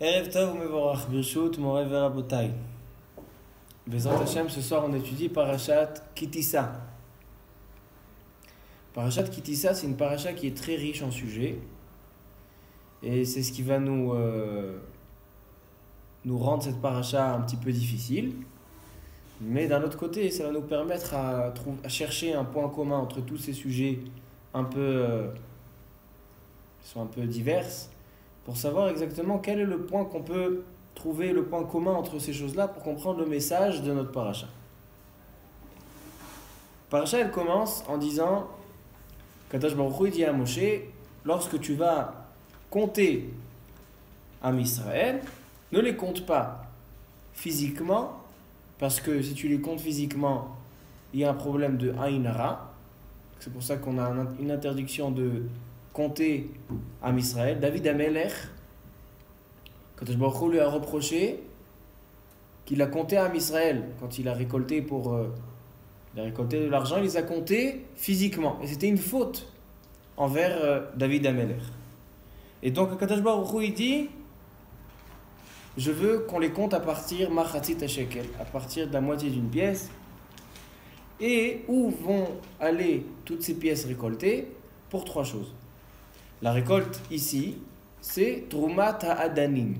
Erev Tov Mevorach, Birshut, Moreh Verabotai. Bezrat Hashem, ce soir on étudie Parashat Kitissa. Parashat Kitissa, c'est une paracha qui est très riche en sujets. Et c'est ce qui va nous rendre cette paracha un petit peu difficile. Mais d'un autre côté, ça va nous permettre à chercher un point commun entre tous ces sujets qui sont un peu divers, pour savoir exactement quel est le point qu'on peut trouver, le point commun entre ces choses-là pour comprendre le message de notre paracha. Paracha, elle commence en disant Kadosh Baruch Hu dit à Moshe, lorsque tu vas compter Am Israël, ne les compte pas physiquement, parce que si tu les comptes physiquement, il y a un problème de Aïn Hara. C'est pour ça qu'on a une interdiction de compter Am Israël. David Amelech, Kadosh Baruch Hu lui a reproché qu'il a compté Am Israël quand il a récolté de l'argent, il les a comptés physiquement. Et c'était une faute envers David Amelech. Et donc Kadosh Baruch Hu il dit, je veux qu'on les compte à partir Machatzit HaShekel, à partir de la moitié d'une pièce. Et où vont aller toutes ces pièces récoltées? Pour trois choses. La récolte ici, c'est Trumat HaAdanim.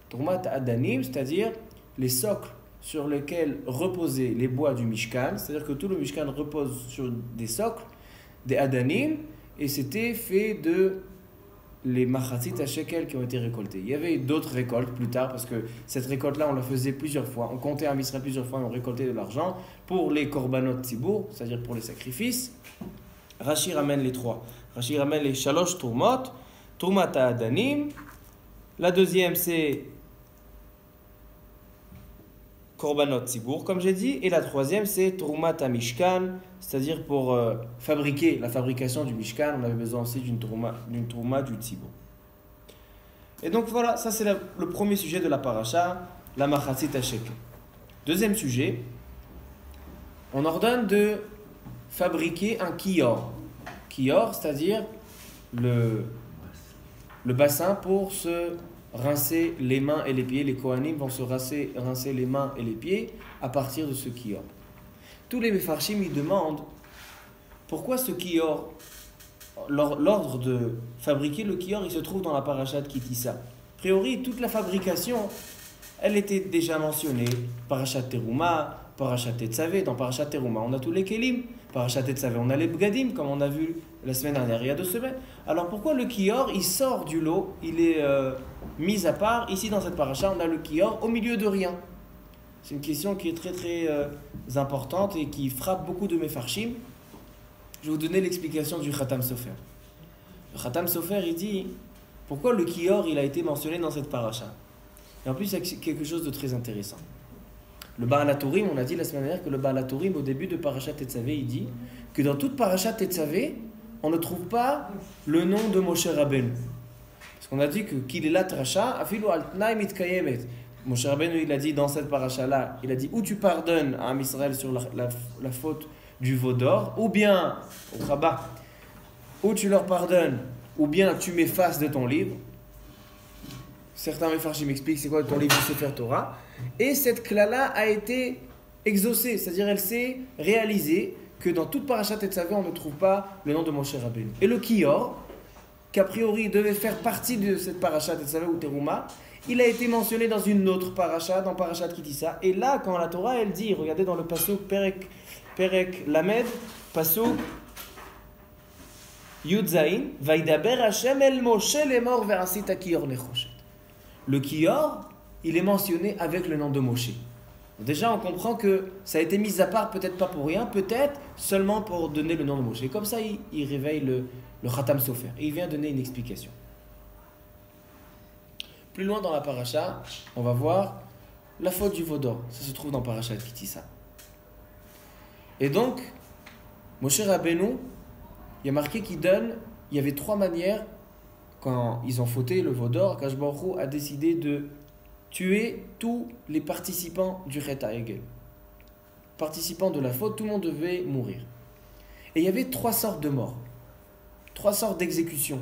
Trumat HaAdanim, c'est-à-dire les socles sur lesquels reposaient les bois du Mishkan, c'est-à-dire que tout le Mishkan repose sur des socles, des Adanim, et c'était fait de les Machatzit HaShekel qui ont été récoltés. Il y avait d'autres récoltes plus tard, parce que cette récolte-là, on la faisait plusieurs fois. On comptait Am Israël plusieurs fois et on récoltait de l'argent pour les Korbanot Tzibour, c'est-à-dire pour les sacrifices. Rashi ramène les trois. Rashi ramène les Shalosh Turmot, Turmat HaAdanim. La deuxième, c'est Korbanot Tzibour, comme j'ai dit. Et la troisième, c'est Trumat HaMishkan, c'est-à-dire pour fabriquer la fabrication du Mishkan. On avait besoin aussi d'une Truma du Tzibour. Et donc voilà, ça c'est le premier sujet de la paracha, la Machatzit HaShekel. Deuxième sujet, on ordonne de fabriquer un kior. Kior, c'est-à-dire le bassin pour se rincer les mains et les pieds. Les Kohanim vont se rincer les mains et les pieds à partir de ce kior. Tous les Mefarshim ils demandent pourquoi ce kior, l'ordre de fabriquer le kior, il se trouve dans la parashat Kitissa. A priori, toute la fabrication, elle était déjà mentionnée. Parashat Teruma, Parashat Tetzavé. Dans Parashat Teruma, on a tous les kelim. Parashat Tetzavé, on a les bgadim, comme on a vu la semaine dernière, il y a 2 semaines. Alors pourquoi le kior, il sort du lot, il est mis à part? Ici, dans cette parasha, on a le kior au milieu de rien. C'est une question qui est très très importante et qui frappe beaucoup de Mefarshim. Je vais vous donner l'explication du Khatam Sofer. Le Khatam Sofer, il dit pourquoi le kior il a été mentionné dans cette paracha. Et en plus, il y a quelque chose de très intéressant. Le Baal HaTurim, on a dit la semaine dernière que le Baal HaTurim, au début de Parashat Tetzavé, il dit que dans toute Parashat Tetzavé, on ne trouve pas le nom de Moshe Rabbeinu. Parce qu'on a dit que Kilelat Rasha, afilu al tnai mitkayemet. Moshe Rabbeinu, il a dit dans cette paracha-là, il a dit ou tu pardonnes à Am Israël sur la faute du veau d'or, ou bien, au Rabat, ou tu leur pardonnes, ou bien tu m'effaces de ton livre. Certains Mefarshim m'expliquent c'est quoi ton livre de Sefer Torah. Et cette klala a été exaucée, c'est-à-dire elle s'est réalisée que dans toute Parashat Tetzavé, on ne trouve pas le nom de Moshe Rabbeinu. Et le kior, qu'a priori devait faire partie de cette Parashat Tetzavé ou Teruma, il a été mentionné dans une autre paracha, dans Parashat Kitissa. Et là, quand la Torah, elle dit, regardez dans le pasuk Perek Lamed, pasuk Yud Zayin, Vaidaber Hashem el Moshe lemor ve'asita kior nechoshet. Le kior, il est mentionné avec le nom de Moshe. Déjà, on comprend que ça a été mis à part, peut-être pas pour rien, peut-être seulement pour donner le nom de Moshe. Et comme ça, il réveille le Khatam Sofer. Et il vient donner une explication. Plus loin dans la paracha, on va voir la faute du veau d'or. Ça se trouve dans Parashat Kitissa. Et donc, Moshe Rabbeinu, il y a marqué qu'il donne, il y avait 3 manières, quand ils ont fauté le veau d'or, Akash Baruch Hu a décidé de tuer tous les participants du Chet HaEgel. Participants de la faute, tout le monde devait mourir. Et il y avait 3 sortes de morts, 3 sortes d'exécutions.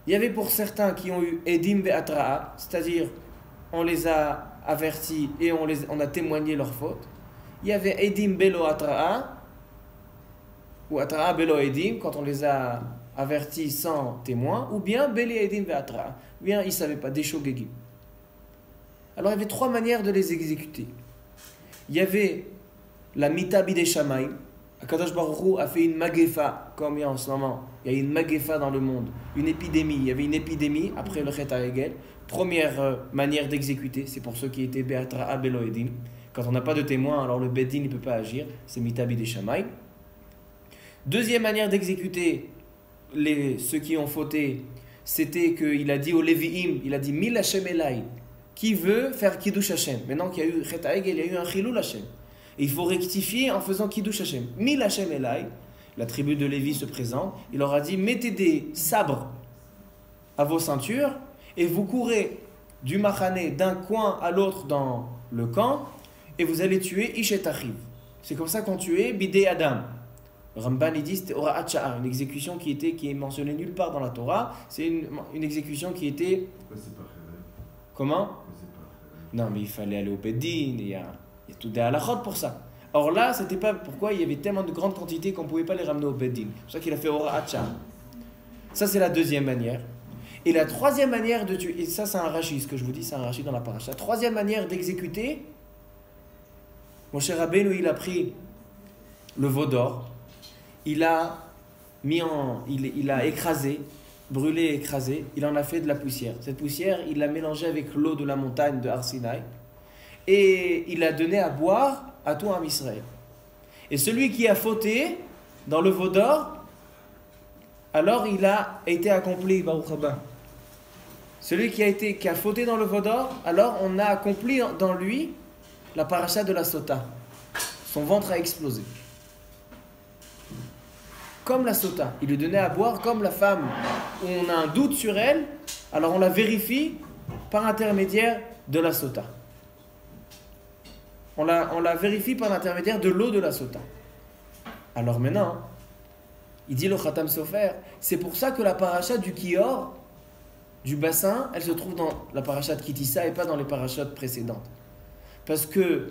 Il y avait pour certains qui ont eu Edim Be'atra'a, c'est-à-dire on les a avertis et on a témoigné leur faute. Il y avait Edim Belo Atra'a, ou Atra'a Belo Edim, quand on les a avertis sans témoin, ou bien Beli Edim Be'atra'a, ou bien ils ne savaient pas, des Shogegim. Alors il y avait trois manières de les exécuter. Il y avait la Mita Bidei Shamayim. Akadosh Baruch Hu a fait une magefa, comme il y a en ce moment. Il y a une magefa dans le monde, une épidémie. Il y avait une épidémie après le Chet HaEgel. Première manière d'exécuter, c'est pour ceux qui étaient Be'atra'a Belo Edim. Quand on n'a pas de témoin, alors le Bedin ne peut pas agir. C'est Mita Bidei Shamayim. Deuxième manière d'exécuter ceux qui ont fauté, c'était qu'il a dit au Lévi'im, il a dit Mil Hashem Elai, qui veut faire Kiddush Hashem. Maintenant qu'il y a eu Chet HaEgel, il y a eu un Chilul Hashem. Et il faut rectifier en faisant Kiddush Hashem. Mil Hashem Elai, la tribu de Lévi se présente, il leur a dit mettez des sabres à vos ceintures et vous courez du Machané d'un coin à l'autre dans le camp et vous allez tuer Ishet Achiv. C'est comme ça qu'on tuait Bidei Adam. Ramban il dit c'était Ora'at Sha'ar, une exécution qui est mentionnée nulle part dans la Torah. C'est une exécution qui était. Pourquoi c'est pas Khérev? Comment? Pourquoi c'est pas Khérev? Non, mais il fallait aller au Beddin, il y a tout des halachot pour ça. Or là, c'était pas pourquoi il y avait tellement de grandes quantités qu'on ne pouvait pas les ramener au Beddin. C'est pour ça qu'il a fait Ora'at Sha'ar. Ça, c'est la deuxième manière. Et la troisième manière de tuer, et ça, c'est un rachis, ce que je vous dis, c'est un rachis dans la paracha. La troisième manière d'exécuter, Moshe Rabbeinu, il a pris le veau d'or. Il a écrasé, brûlé, écrasé, il en a fait de la poussière. Cette poussière, il l'a mélangée avec l'eau de la montagne de Har Sinaï et il l'a donné à boire à tout un Israël. Et celui qui a fauté dans le veau d'or, alors il a été accompli, Baruch Haba. Celui qui a fauté dans le veau d'or, alors on a accompli dans lui la paracha de la Sota. Son ventre a explosé. Comme la sota, il lui donnait à boire comme la femme où on a un doute sur elle, alors on la vérifie par intermédiaire de la sota. On la vérifie par l'intermédiaire de l'eau de la sota. Alors maintenant, il dit le Khatam Sofer, c'est pour ça que la paracha du Kior, du bassin, elle se trouve dans la paracha de Kitissa et pas dans les parachas précédentes. Parce que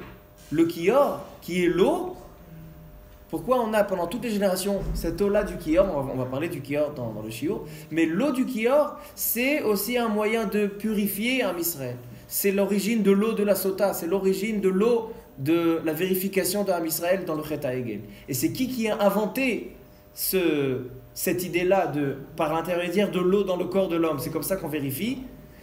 le Kior, qui est l'eau, pourquoi on a pendant toutes les générations cette eau-là du Kior, on va parler du Kior dans le Shiur, mais l'eau du Kior, c'est aussi un moyen de purifier un Israël. C'est l'origine de l'eau de la Sota, c'est l'origine de l'eau de la vérification d'un Israël dans le Chet HaEgel. Et c'est qui a inventé cette idée-là par l'intermédiaire de l'eau dans le corps de l'homme? C'est comme ça qu'on vérifie,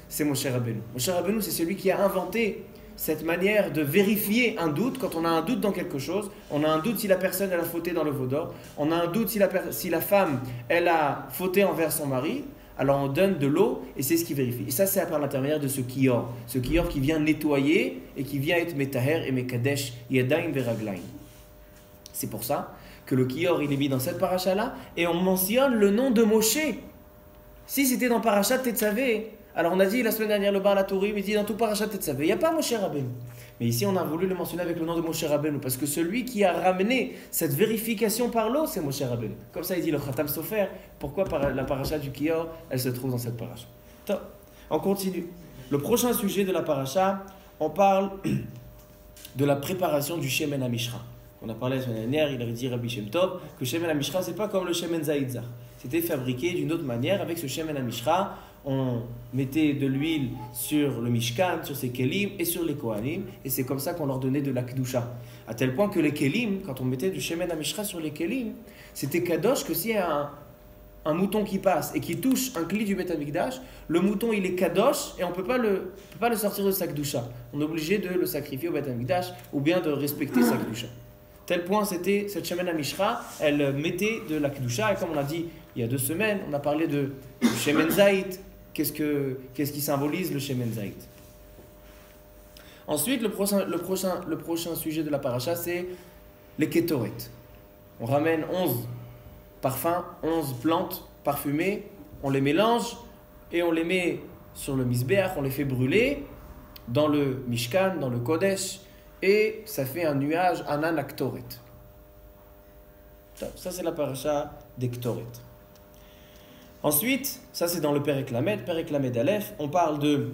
c'est Moshe Rabbeinu. Moshe Rabbeinu, c'est celui qui a inventé cette manière de vérifier un doute. Quand on a un doute dans quelque chose, on a un doute si la personne elle a fauté dans le veau d'or, on a un doute si la femme elle a fauté envers son mari, alors on donne de l'eau et c'est ce qui vérifie. Et ça c'est par l'intermédiaire de ce kior qui vient nettoyer et qui vient être metaher et mekadesh yadayim veraglaim. C'est pour ça que le kior il est mis dans cette paracha là et on mentionne le nom de Moshe. Si c'était dans paracha Tetzavé, alors on a dit la semaine dernière le Baal HaTurim, il dit dans tout parachat Tetzavé, il n'y a pas Moshe Rabbeinu. Mais ici on a voulu le mentionner avec le nom de Moshe Rabbeinu, parce que celui qui a ramené cette vérification par l'eau, c'est Moshe Rabbeinu. Comme ça il dit le Khatam Sofer, pourquoi la paracha du Kior, elle se trouve dans cette paracha. On continue. Le prochain sujet de la paracha, on parle de la préparation du Shemen HaMishra. On a parlé la semaine dernière, il a dit Rabbi Shem Tov, que Shemen HaMishra, c'est pas comme le Shemen Zaïtzah. C'était fabriqué d'une autre manière. Avec ce Shemen HaMishra, on mettait de l'huile sur le Mishkan, sur ses Kelim et sur les Kohanim, et c'est comme ça qu'on leur donnait de la Kedusha. À tel point que les Kelim, quand on mettait du Shemen HaMishra sur les Kelim, c'était Kadosh que s'il y a un mouton qui passe et qui touche un cli du Beth Amikdash, le mouton il est Kadosh et on ne peut pas le sortir de sa Kedusha. On est obligé de le sacrifier au Beth Amikdash ou bien de respecter sa Kedusha. Tel point c'était cette Shemen HaMishra, elle mettait de la Kedusha, et comme on a dit il y a 2 semaines, on a parlé du Shemen Zayit. Qu'est-ce qui symbolise le Shemen Zayit? Ensuite, le prochain sujet de la paracha, c'est les Ketoret. On ramène 11 parfums, 11 plantes parfumées, on les mélange et on les met sur le Mizbeach, on les fait brûler dans le Mishkan, dans le Kodesh, et ça fait un nuage, Anan Aktoret. Ça, c'est la paracha des Ketoret. Ensuite, ça c'est dans le Perek Lamed Aleph, on parle de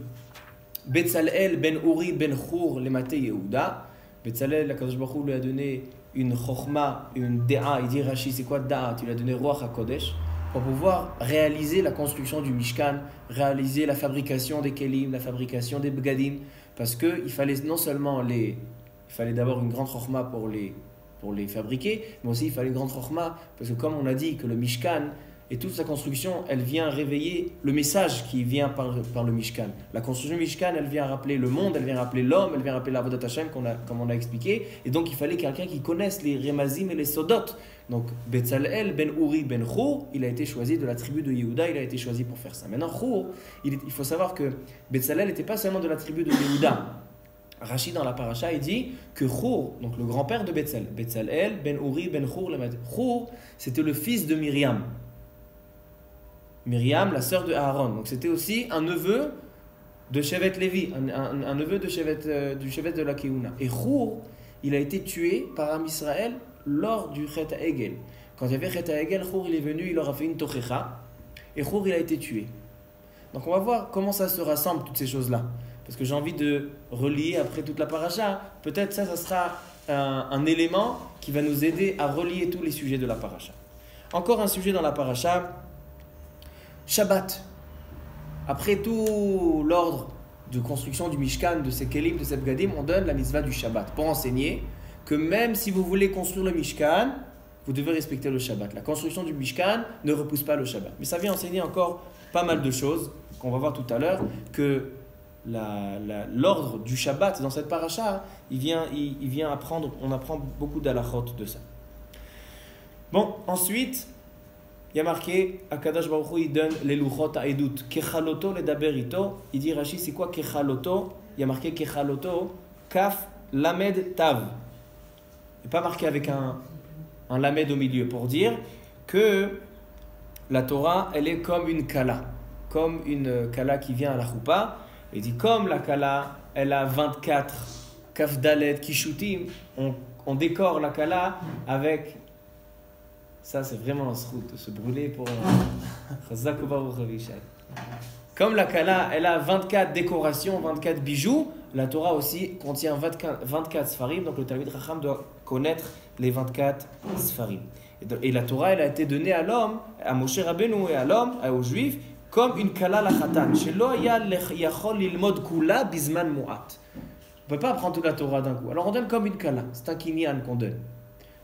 Betzalel ben Uri ben Chour le Maté Yehuda. Betzalel, la Kadosh Baruch Hu lui a donné une chokhma, une da'a. Il dit Rashi, c'est quoi da'a? Tu lui as donné Ruach HaKodesh pour pouvoir réaliser la construction du Mishkan, réaliser la fabrication des kelim, la fabrication des bgadim, parce qu'il fallait non seulement il fallait d'abord une grande chokhma pour les fabriquer, mais aussi il fallait une grande chokhma, parce que comme on a dit que le Mishkan et toute sa construction, elle vient réveiller le message qui vient par le Mishkan. La construction du Mishkan, elle vient rappeler le monde, elle vient rappeler l'homme, elle vient rappeler l'Avodat Hashem, comme on a expliqué. Et donc, il fallait quelqu'un qui connaisse les Remazim et les Sodot. Donc, Betzalel ben Uri ben Chour, il a été choisi de la tribu de Yehuda, il a été choisi pour faire ça. Maintenant, Chour, il faut savoir que Betzalel n'était pas seulement de la tribu de Yehuda. Rashi dans la paracha, il dit que Chour, donc le grand-père de Betzalel ben Uri ben Chour, Chour, c'était le fils de Myriam. Myriam, la sœur de Aaron. Donc c'était aussi un neveu de Shevet Lévi, un neveu du Shevet de la Keuna. Et Chour, il a été tué par Am Israël lors du Chet HaEgel. Quand il y avait Chet HaEgel, Chour il est venu, il leur a fait une tochecha, et Chour il a été tué. Donc on va voir comment ça se rassemble, toutes ces choses-là. Parce que j'ai envie de relier après toute la paracha. Peut-être ça sera un élément qui va nous aider à relier tous les sujets de la paracha. Encore un sujet dans la paracha. Shabbat. Après tout l'ordre de construction du Mishkan, de ces Kelim, de ces Bgadim, on donne la mitzvah du Shabbat pour enseigner que même si vous voulez construire le Mishkan, vous devez respecter le Shabbat. La construction du Mishkan ne repousse pas le Shabbat. Mais ça vient enseigner encore pas mal de choses qu'on va voir tout à l'heure, que l'ordre du Shabbat dans cette paracha, il vient apprendre, on apprend beaucoup d'halachot de ça. Bon, ensuite, il y a marqué, Akadosh Baruch Hu, il donne les luchot à Edut. Kechaloto le daberito. Il dit, Rashi, c'est quoi Kechaloto? Il y a marqué Kechaloto, Kaf, Lamed, Tav. Il n'est pas marqué avec un Lamed au milieu pour dire que la Torah, elle est comme une Kala. Comme une Kala qui vient à la Choupa. Il dit, comme la Kala, elle a 24 Kaf Dalet, Kishutim, on décore la Kala avec. Ça, c'est vraiment un srout, se brûler pour Comme la Kala, elle a 24 décorations, 24 bijoux, la Torah aussi contient 24 sfarim, donc le Talmid Chacham doit connaître les 24 sfarim. Et la Torah, elle a été donnée à l'homme, à Moshe Rabbeinu et à l'homme, aux Juifs, comme une Kala la Chatan. Shelo yachol lilmod kula bizman mu'at. On ne peut pas apprendre toute la Torah d'un coup. Alors on donne comme une Kala, c'est un kinyan qu'on donne.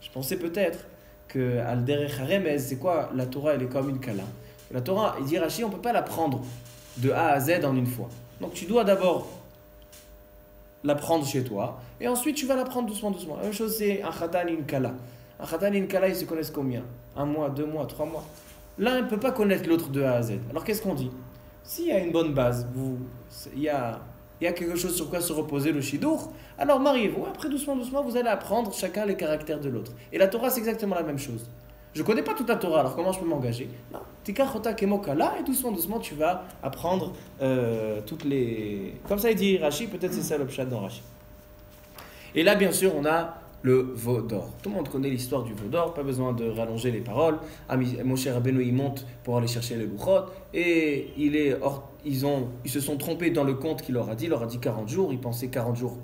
Je pensais peut-être que Al-Derech HaRemez, c'est quoi? La Torah, elle est comme une Kala. La Torah, il dit Rashi, on ne peut pas la prendre de A à Z en une fois. Donc tu dois d'abord la prendre chez toi, et ensuite tu vas la prendre doucement, doucement. La même chose, c'est un Khatan et une Kala. Un Khatan et une Kala, ils se connaissent combien? 1 mois, 2 mois, 3 mois. L'un ne peut pas connaître l'autre de A à Z. Alors qu'est-ce qu'on dit? S'il y a une bonne base, il y a quelque chose sur quoi se reposer le Shidour, alors mariez-vous. Après, doucement, doucement, vous allez apprendre chacun les caractères de l'autre. Et la Torah, c'est exactement la même chose. Je ne connais pas toute la Torah, alors comment je peux m'engager? Non. Tikachota kemokala, et doucement, doucement, tu vas apprendre toutes les. Comme ça, il dit Rashi, peut-être c'est ça le pshat dans Rashi. Et là, bien sûr, on a le veau d'or. Tout le monde connaît l'histoire du veau d'or, pas besoin de rallonger les paroles. Moshe Rabbeinu, il monte pour aller chercher les luchot, et ils se sont trompés dans le compte qu'il leur a dit. Il leur a dit 40 jours, ils pensaient 40 jours,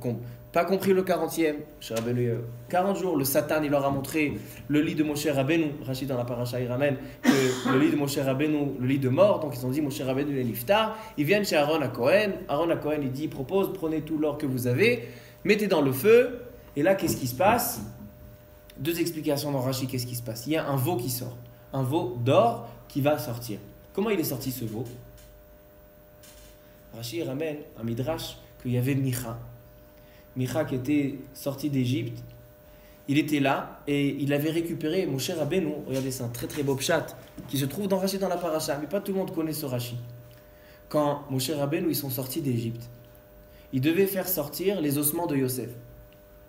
pas compris le 40e. Moshe Rabbeinu, 40 jours, le Satan, il leur a montré le lit de Moshe Rabbeinu. Rachid dans la paracha, il ramène que le lit de Moshe Rabbeinu, le lit de mort, donc ils ont dit Moshe Rabbeinu est niftar. Ils viennent chez Aaron à Cohen. Aaron à Cohen, il propose, prenez tout l'or que vous avez, mettez dans le feu. Et là, qu'est-ce qui se passe? 2 explications dans Rashi, qu'est-ce qui se passe? Il y a un veau qui sort, un veau d'or qui va sortir. Comment il est sorti ce veau? Rashi ramène un midrash qu'il y avait Micha. Micha qui était sorti d'Égypte, il était là et il avait récupéré Moshe Rabbeinu. Regardez, c'est un très très beau pshat qui se trouve dans Rashi dans la paracha, mais pas tout le monde connaît ce Rashi. Quand Moshe Rabbeinu, ils sont sortis d'Égypte, ils devaient faire sortir les ossements de Yosef.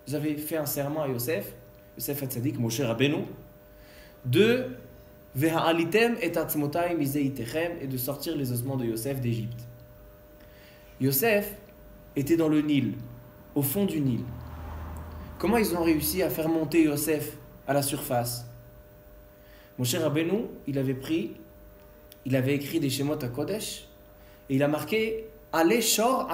Vous avez fait un serment à Yosef Hatzadik, Moshe Rabbeinu, de Veha'alitem et atzmotai mizeitechem, et de sortir les ossements de Yosef d'Égypte. Yosef était dans le Nil, au fond du Nil. Comment ils ont réussi à faire monter Yosef à la surface? Moshe Rabbeinu, il il avait écrit des Shemot à Kodesh et il a marqué Allez Shor,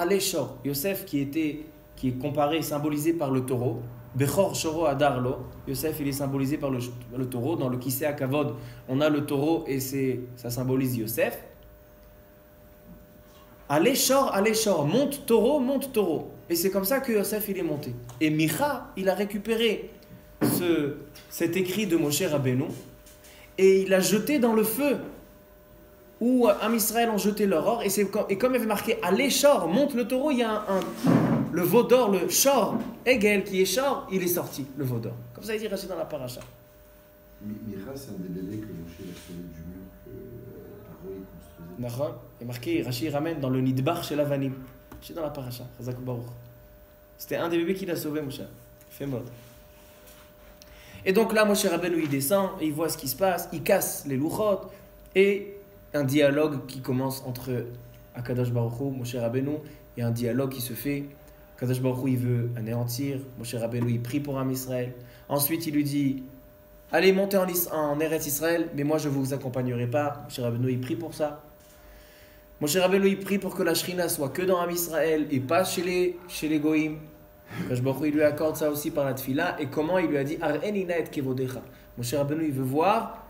Yosef qui est comparé, symbolisé par le taureau. Bechor Shoro Adarlo. Yosef, il est symbolisé par le taureau. Dans le Kisei Akavod, on a le taureau et ça symbolise Yosef. Allez Shor, monte taureau. Et c'est comme ça que Yosef il est monté. Et Micha, il a récupéré cet écrit de Moshe Rabbeinu et il l'a jeté dans le feu où Am Israël ont jeté leur or. Et comme il avait marqué Allez Shor, monte le taureau, il y a le veau d'or, le Shor, Egel qui est Shor, il est sorti, le veau d'or. Comme ça il dit Rachid dans la paracha. Micha, c'est un des bébés que Moshe a sauvé du mur que Aaron construisait. D'accord. Il est marqué, Rachid ramène dans le Nidbar chez l'Avanim. C'est dans la paracha, Chazak Baruch. C'était un des bébés qu'il a sauvé, Moshe. Fait mode. Et donc là, Moshe Rabbeinu, il descend, et il voit ce qui se passe, il casse les louchot, et un dialogue qui commence entre Akadosh Baruch Hu, Moshe Rabbeinu, et un dialogue qui se fait. Akadosh Baruch Hu, il veut anéantir, Moshe Rabbeinu, il prie pour Am Israël. Ensuite, il lui dit, allez, montez en Eretz Israël, mais moi, je ne vous accompagnerai pas. Moshe Rabbeinu, il prie pour ça. Moshe Rabbeinu, il prie pour que la Shrina soit que dans Am Israël, et pas chez les Goïm. Akadosh Baruch Hu, il lui accorde ça aussi par la Tfila. Et comment il lui a dit, Ar'enina et kevodecha. Moshe Rabbeinu, il veut voir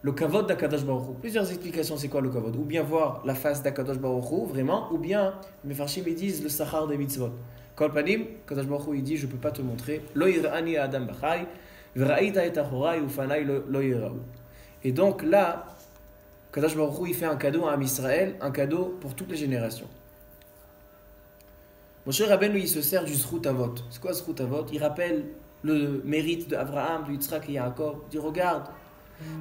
le kavod d'Akadosh Baruch Hu. Plusieurs explications, c'est quoi le kavod? Ou bien voir la face d'Akadosh Baruch Hu, vraiment, ou bien, les Mefarshim, ils disent le sachar des mitzvot. Kol panim, Akadosh Baruch Hu, il dit, je ne peux pas te montrer. Lo yir'ani adam b'chai, v'ra'ita et achorai, ufanai lo yira'u. Et donc là, Akadosh Baruch Hu, il fait un cadeau à Am Israël, un cadeau pour toutes les générations. Moshe Rabbeinu, il se sert du Zrut Avot. C'est quoi Zrut Avot? Il rappelle le mérite d'Abraham, de Yitzhak et Yaakov. Il dit, regarde,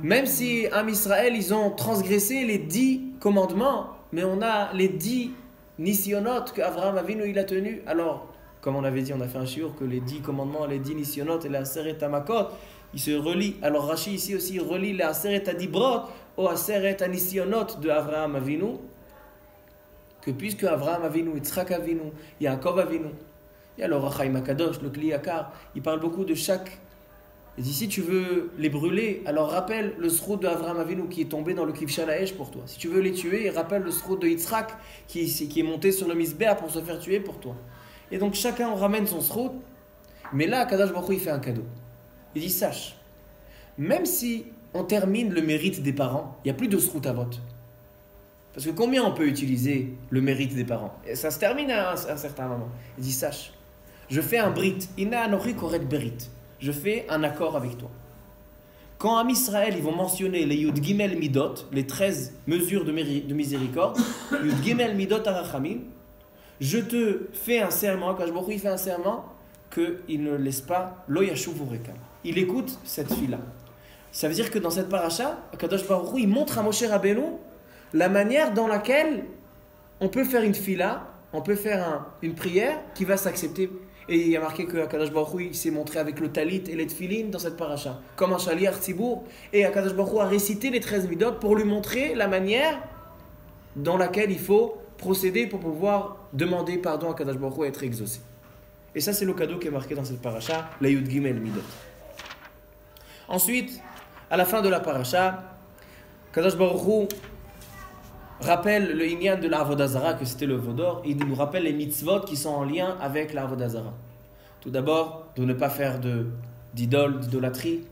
même si Am Israël, ils ont transgressé les 10 commandements, mais on a les 10 Nisionot que Abraham Avinu, il a tenu. Alors, comme on avait dit, on a fait un shiur que les 10 commandements, les 10 Nisionot et la Aseret Hamakot, ils se relient. Alors Rashi ici aussi relie la Aseret Hadibrot au Aseret Hanisionot de Abraham Avinu. Que puisque Abraham Avinu, Yitzhak Avinu, Yaakov Avinu, il y a le Rachaim Akadosh, le Kli Yakar, il parle beaucoup de chaque. Il dit si tu veux les brûler, alors rappelle le sroud de Abraham Avinu qui est tombé dans le Kivshan Haesh pour toi. Si tu veux les tuer, rappelle le sroud de Yitzhak qui est monté sur le Misbéa pour se faire tuer pour toi. Et donc chacun ramène son sroud, mais là, Akadosh Baruch Hu, il fait un cadeau. Il dit sache, même si on termine le mérite des parents, il n'y a plus de sroud à vote. Parce que combien on peut utiliser le mérite des parents? Et ça se termine à un certain moment. Il dit, sache, je fais un brit. Inna anori koret berit. Je fais un accord avec toi. Quand Am Israël, ils vont mentionner les Yud Gimel Midot, les 13 mesures de miséricorde, Yud Gimel Midot Arachamim, je te fais un serment, quand je fait un serment, qu'il ne laisse pas Lo Yashuv Urekam. Il écoute cette fille-là. Ça veut dire que dans cette paracha, Akadosh Baruch Hu, il montre à Moshe Rabbeinu la manière dans laquelle on peut faire une fila, on peut faire une prière qui va s'accepter. Et il y a marqué que Akadosh Baruch Hu, il s'est montré avec le talit et les tfilin dans cette paracha, comme un shaliach tzibour. Et Akadosh Baruch Hu a récité les 13 midot pour lui montrer la manière dans laquelle il faut procéder pour pouvoir demander pardon à Akadosh Baruch Hu et être exaucé. Et ça, c'est le cadeau qui est marqué dans cette paracha, la Yud Gimel Midot. Ensuite, à la fin de la paracha, Akadosh Baruch Hu rappelle le inyan de l'Avodah Zara, que c'était le Vaudor. Il nous rappelle les mitzvot qui sont en lien avec l'Avodah Zara. Tout d'abord, de ne pas faire d'idolâtrie.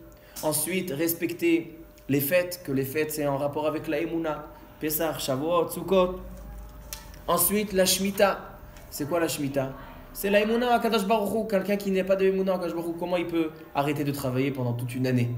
Ensuite, respecter les fêtes, que les fêtes c'est en rapport avec la Emouna, Pesach, Shavuot, Sukkot. Ensuite, la Shemitah. C'est quoi la Shemitah? C'est la Emouna à Kadosh Baruch Hu. Quelqu'un qui n'est pas de Emouna à Kadosh Baruch Hu, comment il peut arrêter de travailler pendant toute une année?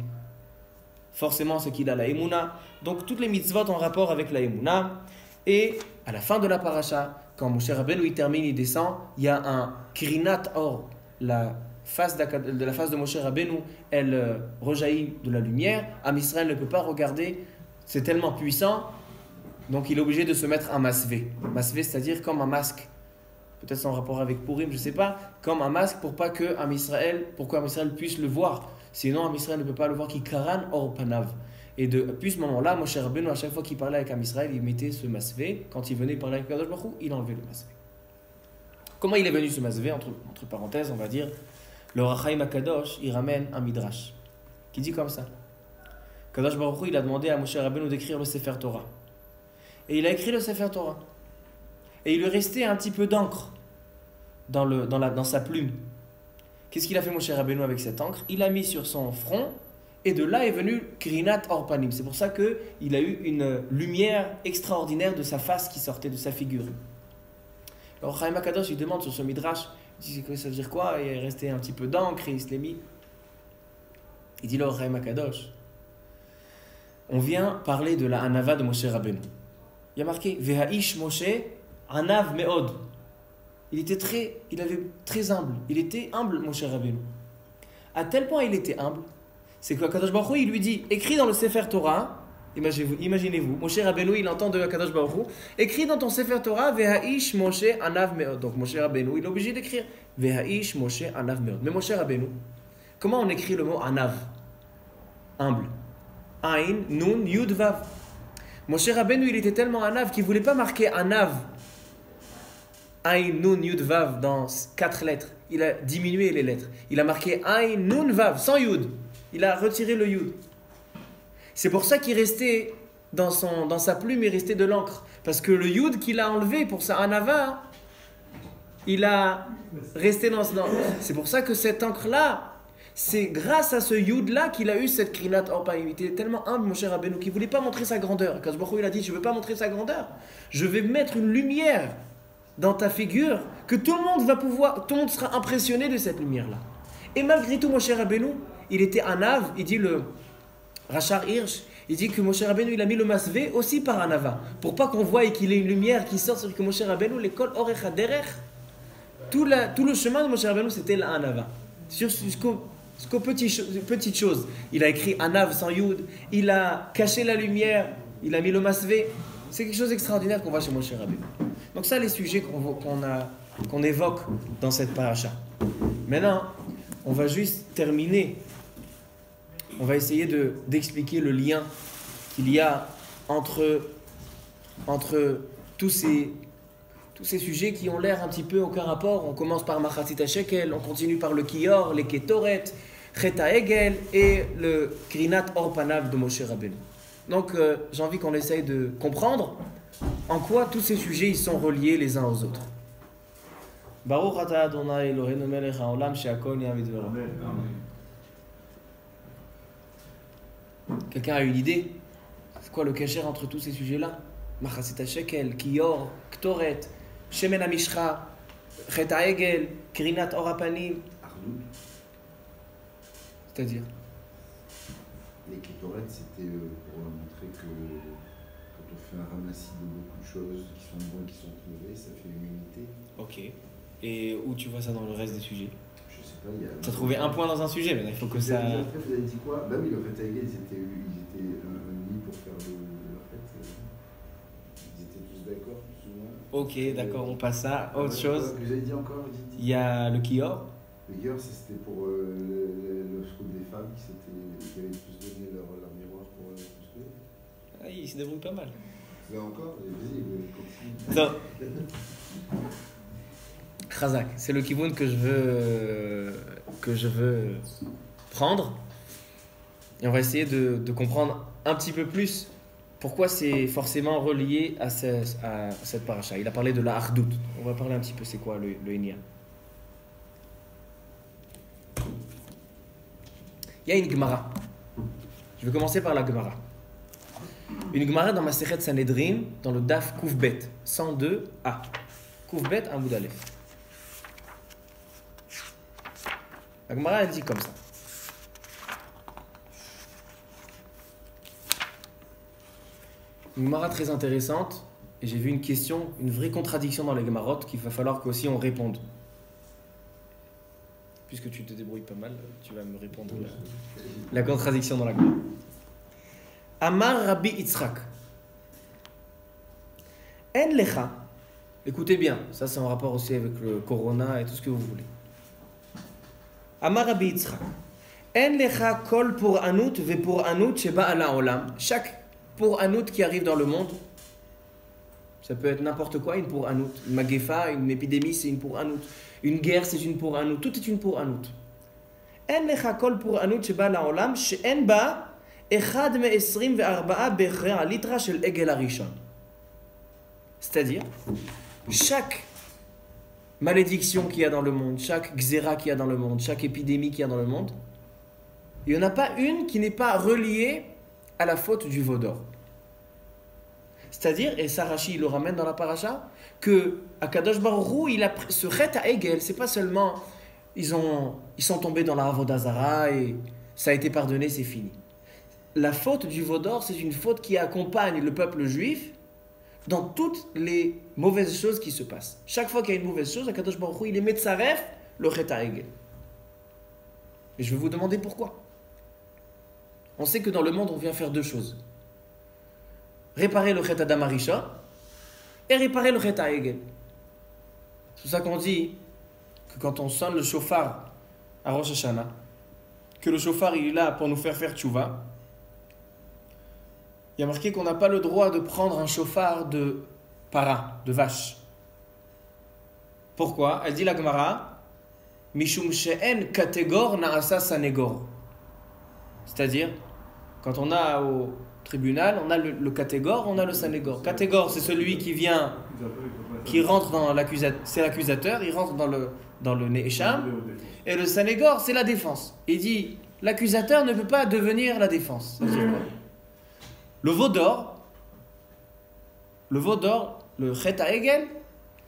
Forcément, c'est qu'il a la Emouna. Donc, toutes les mitzvot en rapport avec la Emouna. Et à la fin de la paracha, quand Moshe Rabbeinu il termine, il descend, il y a un Kirinat Or. La face de Moshe Rabbeinu, elle rejaillit de la lumière. Am Israël ne peut pas regarder. C'est tellement puissant. Donc, il est obligé de se mettre un masvé. Masvé, c'est-à-dire comme un masque. Peut-être en rapport avec Purim, je ne sais pas. Comme un masque pour pas que Am Israël puisse le voir. Sinon, Am Israël ne peut pas le voir qui karan or panav. Et depuis ce moment-là, Moshe Rabbeinu, à chaque fois qu'il parlait avec Am Israël, il mettait ce masvé. Quand il venait parler avec Kadosh Baruch Hu, il enlevait le masvé. Comment il est venu ce masvé? Entre parenthèses, on va dire, le Rachaim Akadosh, il ramène un midrash qui dit comme ça. Kadosh Baruch Hu, il a demandé à Moshe Rabbeinu d'écrire le Sefer Torah. Et il a écrit le Sefer Torah. Et il lui restait un petit peu d'encre dans sa plume. Qu'est-ce qu'il a fait Moshe Rabbeinu avec cette encre? Il l'a mis sur son front, et de là est venu Krinat Orpanim. C'est pour ça qu'il a eu une lumière extraordinaire de sa face qui sortait de sa figure. Alors Chaim HaKadosh, il demande sur ce midrash, il dit, ça veut dire quoi? Il est resté un petit peu d'encre et il se l'est mis. Il dit là, Chaim HaKadosh, on vient parler de la Hanava de Moshe Rabbeinu. Il y a marqué Veha'ish Moshe Anav Me'od. Il avait très humble. Il était humble, Moshe Rabbeinu. À tel point il était humble, c'est que Kadosh Baruch Hu, il lui dit, écris dans le Sefer Torah, imaginez-vous, Moshe Rabbeinu, il entend de Kadosh Baruch Hu, écris dans ton Sefer Torah, Veha'ish Moshe Anav Me'od. Donc Moshe Rabbeinu, il est obligé d'écrire Veha'ish Moshe Anav Me'od. Mais Moshe Rabbeinu, comment on écrit le mot Anav? Humble. Ain, Nun, Yud, Vav. Moshe Rabbeinu, il était tellement Anav qu'il ne voulait pas marquer Anav, Ain, Nun, Yud, Vav dans 4 lettres. Il a diminué les lettres. Il a marqué Ain, Nun, Vav, sans Yud. Il a retiré le Yud. C'est pour ça qu'il restait, dans sa plume, il restait de l'encre. Parce que le Yud qu'il a enlevé pour sa Anava, il a resté dans... C'est pour ça que cette encre-là, c'est grâce à ce Yud-là qu'il a eu cette Krinat Orpaim. Il était tellement humble, Moshe Rabbeinu, qu'il ne voulait pas montrer sa grandeur. Kadosh Baruch Hu, il a dit, je ne veux pas montrer sa grandeur. Je vais mettre une lumière dans ta figure que tout le monde sera impressionné de cette lumière-là. Et malgré tout, Moshe Rabbeinu, il était Anav, il dit le Rachar Hirsch, il dit que Moshe Rabbeinu, il a mis le masvé aussi par Anava, pour pas qu'on voie qu'il ait une lumière qui sort sur que Moshe Rabbeinu, l'école Orecha Derech, tout le chemin de Moshe Rabbeinu, c'était la Anava. Jusqu'aux petites choses. Il a écrit Anav sans Yud, il a caché la lumière, il a mis le masvé. C'est quelque chose d'extraordinaire qu'on voit chez Moshe Rabbeinu. Donc ça, les sujets qu'on évoque dans cette paracha. Maintenant, on va juste terminer. On va essayer d'expliquer le lien qu'il y a entre tous ces sujets qui ont l'air un petit peu aucun rapport. On commence par Machatzit HaShekel, on continue par le Kior, les Ketoret, Chet HaEgel et le Krinat Orpanav de Moshe Rabbeinu. Donc j'ai envie qu'on essaye de comprendre en quoi tous ces sujets ils sont reliés les uns aux autres. Baruch atah Adonai Eloheinu melech haolam she'akol nהיה bidvaro. Quelqu'un a une idée? C'est quoi le kasher entre tous ces sujets-là? Machatzit HaShekel, Kior, Ktoret, Shemen HaMishcha, Chet HaEgel, Krinat Or HaPanim. Ardoul. C'est-à-dire? Les kétorettes, c'était pour montrer que quand on fait un ramassis de beaucoup de choses qui sont bonnes, qui sont mauvaises, ça fait une unité. Ok. Et où tu vois ça dans le reste des sujets? Je sais pas, il y a... Tu as trouvé un point dans un sujet, mais il faut que ça... Après, vous avez dit quoi? Bah oui, le Chet HaEgel, ils étaient unis pour faire le fête. Ils étaient tous d'accord, plus ou moins. Ok, d'accord, on passe à autre chose. Vous avez dit encore? Il y a le Kior. Le Kior, c'était pour le scout des femmes qui avaient tous donné leur miroir pour le scout. Ah, il se débrouille pas mal. Vous avez encore? Vas-y, continue. Non. Khazak, c'est le kivoun que je veux prendre. Et on va essayer de comprendre un petit peu plus pourquoi c'est forcément relié à cette paracha. Il a parlé de la Ardout. On va parler un petit peu c'est quoi le Inya. Il y a une Gemara. Je vais commencer par la Gemara. Une Gemara dans Masechet Sanhedrin, dans le Daf Koufbet, 102a. Koufbet, un bout d'Aleph. La Gemara, elle dit comme ça. Une Gemara très intéressante, et j'ai vu une question, une vraie contradiction dans les Gemarot qu'il va falloir qu'aussi on réponde. Puisque tu te débrouilles pas mal, tu vas me répondre la contradiction dans la Gemara. Amar Rabbi Yitzchak. En lecha. Écoutez bien, ça c'est en rapport aussi avec le corona et tout ce que vous voulez. Amar Rabbi Yitzchak. En lecha kol pour anout ve pour anout sheba ala olam. Chaque pour anout qui arrive dans le monde, ça peut être n'importe quoi, une pour anout. Une magefa, une épidémie, c'est une pour anout. Une guerre, c'est une pour anout. Tout est une pour anout. En lecha kol pour anout sheba ala olam she'en ba אחד מ-24 ברכי הליטרה של עגל הראשון. C'est-à-dire, chaque malédiction qu'il y a dans le monde, chaque xéra qu'il y a dans le monde, chaque épidémie qu'il y a dans le monde, il n'y en a pas une qui n'est pas reliée à la faute du veau d'or. C'est-à-dire, et ça Rashi il le ramène dans la paracha, que Akadosh Baruch Hu, il a ce chet à Egel, c'est pas seulement ils sont tombés dans la Avodah Zara et ça a été pardonné, c'est fini. La faute du veau d'or, c'est une faute qui accompagne le peuple juif dans toutes les mauvaises choses qui se passent. Chaque fois qu'il y a une mauvaise chose, Akadosh Baruch Hu, il est metzaref le chet à Egel. Et je vais vous demander pourquoi. On sait que dans le monde, on vient faire deux choses. Réparer le chet Adam Harishon et réparer le chet Egel. C'est pour ça qu'on dit que quand on sonne le shofar à Rosh Hashanah, que le shofar il est là pour nous faire tchouva, il y a marqué qu'on n'a pas le droit de prendre un shofar de para, de vache. Pourquoi? Elle dit la Gemara, Mishum she'en kategor na'asa sanegor. C'est-à-dire, quand on a au tribunal, on a le catégore, on a le sanégor. Catégore, c'est celui qui vient, qui rentre dans l'accusateur, c'est l'accusateur, il rentre dans le Ne'esham. Et le sanégor, c'est la défense. Il dit, l'accusateur ne peut pas devenir la défense. Ça veut dire quoi? Le veau d'or, le chet ha'egel,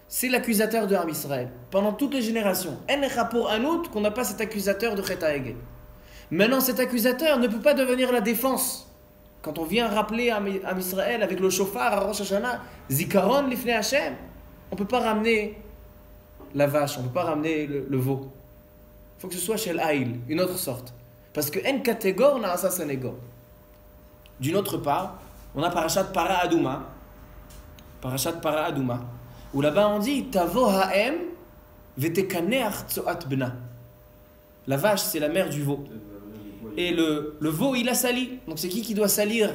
c'est l'accusateur de Am Israël. Pendant toutes les générations. En pour Anout qu'on n'a pas cet accusateur de chet ha'egel. Maintenant, cet accusateur ne peut pas devenir la défense. Quand on vient rappeler à Israël avec le shofar à Rosh Hashanah, Zikaron lifnei Hashem, on ne peut pas ramener la vache, on ne peut pas ramener le veau. Il faut que ce soit chez l'Aïl, une autre sorte. Parce que en catégor n'a asa sanégor. D'une autre part, on a Parashat Para Aduma, où là-bas on dit Tavo ha'em vetekaneach tzoat bna. La vache, c'est la mère du veau. Et le veau, il a sali. Donc c'est qui doit salir?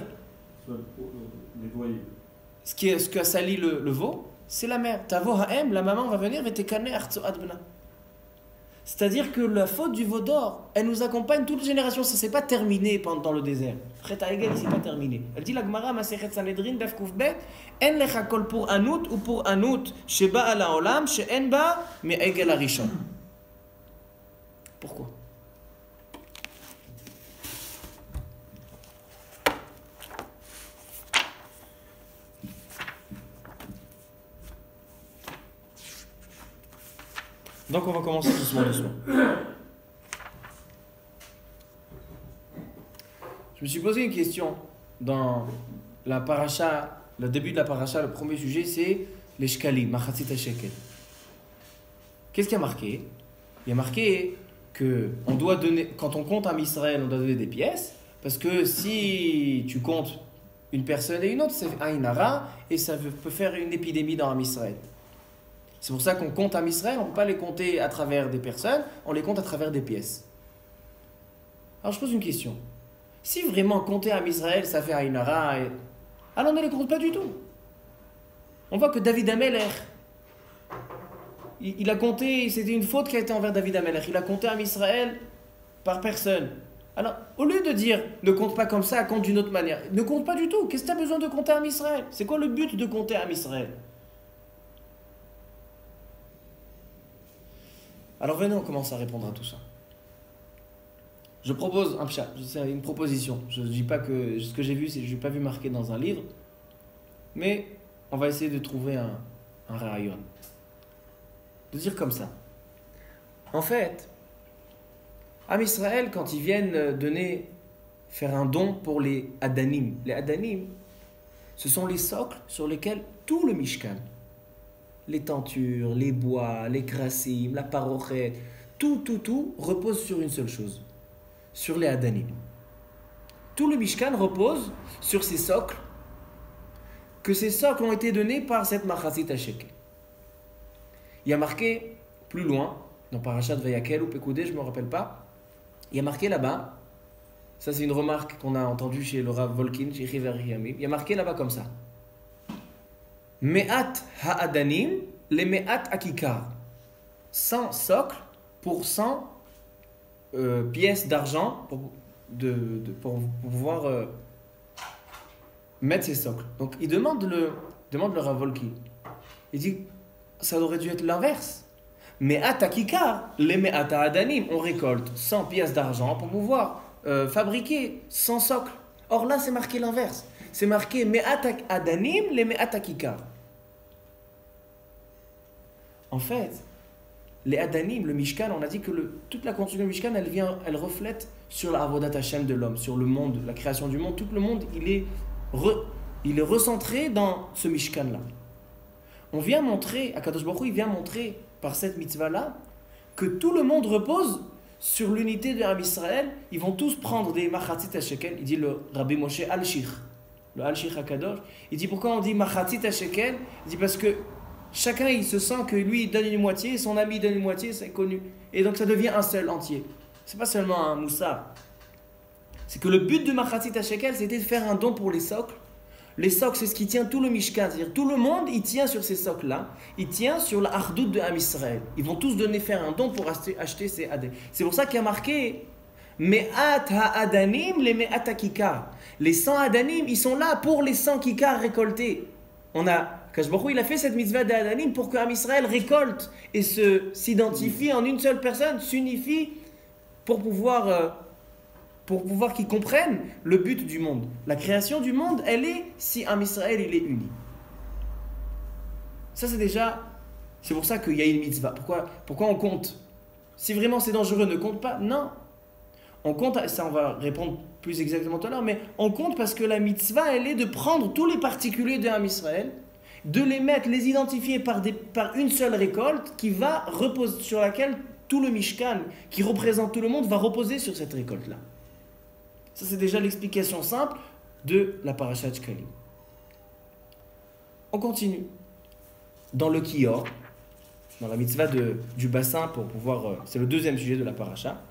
Ce que a sali le veau, c'est la mère. Tavo ha'em, la maman va venir, vetekaneach tzoat bna. C'est-à-dire que la faute du veau d'or, elle nous accompagne toutes les générations. Ça ne s'est pas terminé dans le désert. Chet ha'egel, ce n'est pas terminé. Elle dit la Gemara, Masechet Sanhedrin, Daf Kuf Bet, En lecha kol pour Anout ou pour Anout, Sheba ala olam, she'en ba me'egel harishon. Pourquoi? Donc on va commencer doucement. Je me suis posé une question dans la paracha, le début de la paracha, le premier sujet c'est les shkalim, machatzit ha-shekel. Qu'est-ce qu'il y a marqué? Il y a marqué que on doit donner, quand on compte Am Israël, on doit donner des pièces, parce que si tu comptes une personne et une autre, c'est un hara et ça peut faire une épidémie dans Am Israël. C'est pour ça qu'on compte Am Israël, on ne peut pas les compter à travers des personnes, on les compte à travers des pièces. Alors je pose une question. Si vraiment compter Am Israël, ça fait un hara, alors on ne les compte pas du tout. On voit que David Amelech, il a compté, c'était une faute qui a été envers David Amelech, il a compté Am Israël par personne. Alors, au lieu de dire ne compte pas comme ça, compte d'une autre manière, ne compte pas du tout. Qu'est-ce que tu as besoin de compter Am Israël? C'est quoi le but de compter Am Israël? Alors venez, on commence à répondre à tout ça. Je propose un pshat, c'est une proposition. Je ne dis pas que ce que j'ai vu, je n'ai pas vu marqué dans un livre, mais on va essayer de trouver un rayon. De dire comme ça. En fait, Am Israël, quand ils viennent faire un don pour les Adanim. Les Adanim, ce sont les socles sur lesquels tout le Mishkan, les tentures, les bois, les krassim, la parochet, tout repose sur une seule chose, sur les Adanim. Tout le Mishkan repose sur ces socles, que ces socles ont été donnés par cette Machatzit ha-shekel. Il y a marqué plus loin, dans Parashat Vayakel ou Pekoudé, je ne me rappelle pas, il y a marqué là-bas, ça c'est une remarque qu'on a entendue chez le Rav Volkin, chez Chiver Yamim, il y a marqué là-bas comme ça. Me'at ha'adanim, les me'at akikar. 100 socles pour 100 pièces d'argent, pour pour pouvoir mettre ses socles. Donc il demande le Rav Wolki. Il dit, ça aurait dû être l'inverse. Mais à Takikar, les Me'ata Adanim, on récolte 100 pièces d'argent pour pouvoir fabriquer 100 socles. Or là, c'est marqué l'inverse. C'est marqué Me'ata Adanim, les Me'ata Kikar. En fait, les Adanim, le Mishkan, on a dit que toute la construction du Mishkan, elle reflète sur la Avodat Hashem de l'homme, sur le monde, la création du monde. Tout le monde, il est recentré dans ce Mishkan-là. On vient montrer, Akadosh Baruch Hu, il vient montrer par cette mitzvah-là que tout le monde repose sur l'unité de Am Israël. Ils vont tous prendre des machatzit shekel. Il dit le Rabbi Moshe Al-Shich, le Al-Shich HaKadosh. Il dit pourquoi on dit machatzit shekel? Il dit parce que chacun il se sent que lui il donne une moitié, son ami donne une moitié, c'est connu. Et donc ça devient un seul entier. C'est pas seulement un moussard. C'est que le but de machatzit shekel, c'était de faire un don pour les socles. Les socles, c'est ce qui tient tout le Mishkan. C'est-à-dire tout le monde, il tient sur ces socles-là. Il tient sur la hardout de Am Israël. Ils vont tous faire un don pour acheter ces adés. C'est pour ça qu'il y a marqué Me'at ha'adanim, les me'at ha'kikar. Les 100 adanim, ils sont là pour les 100 kikar récoltés. Akadosh Baruch Hu, il a fait cette mitzvah d'adanim pour que Am Israël récolte et s'identifie en une seule personne, s'unifie pour pouvoir qu'ils comprennent le but du monde. La création du monde, elle est si Am Israël il est uni. Ça c'est pour ça qu'il y a une mitzvah. Pourquoi on compte? Si vraiment c'est dangereux, ne compte pas. Non. On compte, ça on va répondre plus exactement tout à l'heure, mais on compte parce que la mitzvah, elle est de prendre tous les particuliers de Am Israël, de les identifier par une seule récolte qui va reposer, sur laquelle tout le Mishkan, qui représente tout le monde, va reposer sur cette récolte-là. Ça, c'est déjà l'explication simple de la parashat Shkalim. On continue. Dans le Kior, dans la mitzvah du bassin, pour pouvoir... c'est le deuxième sujet de la parasha.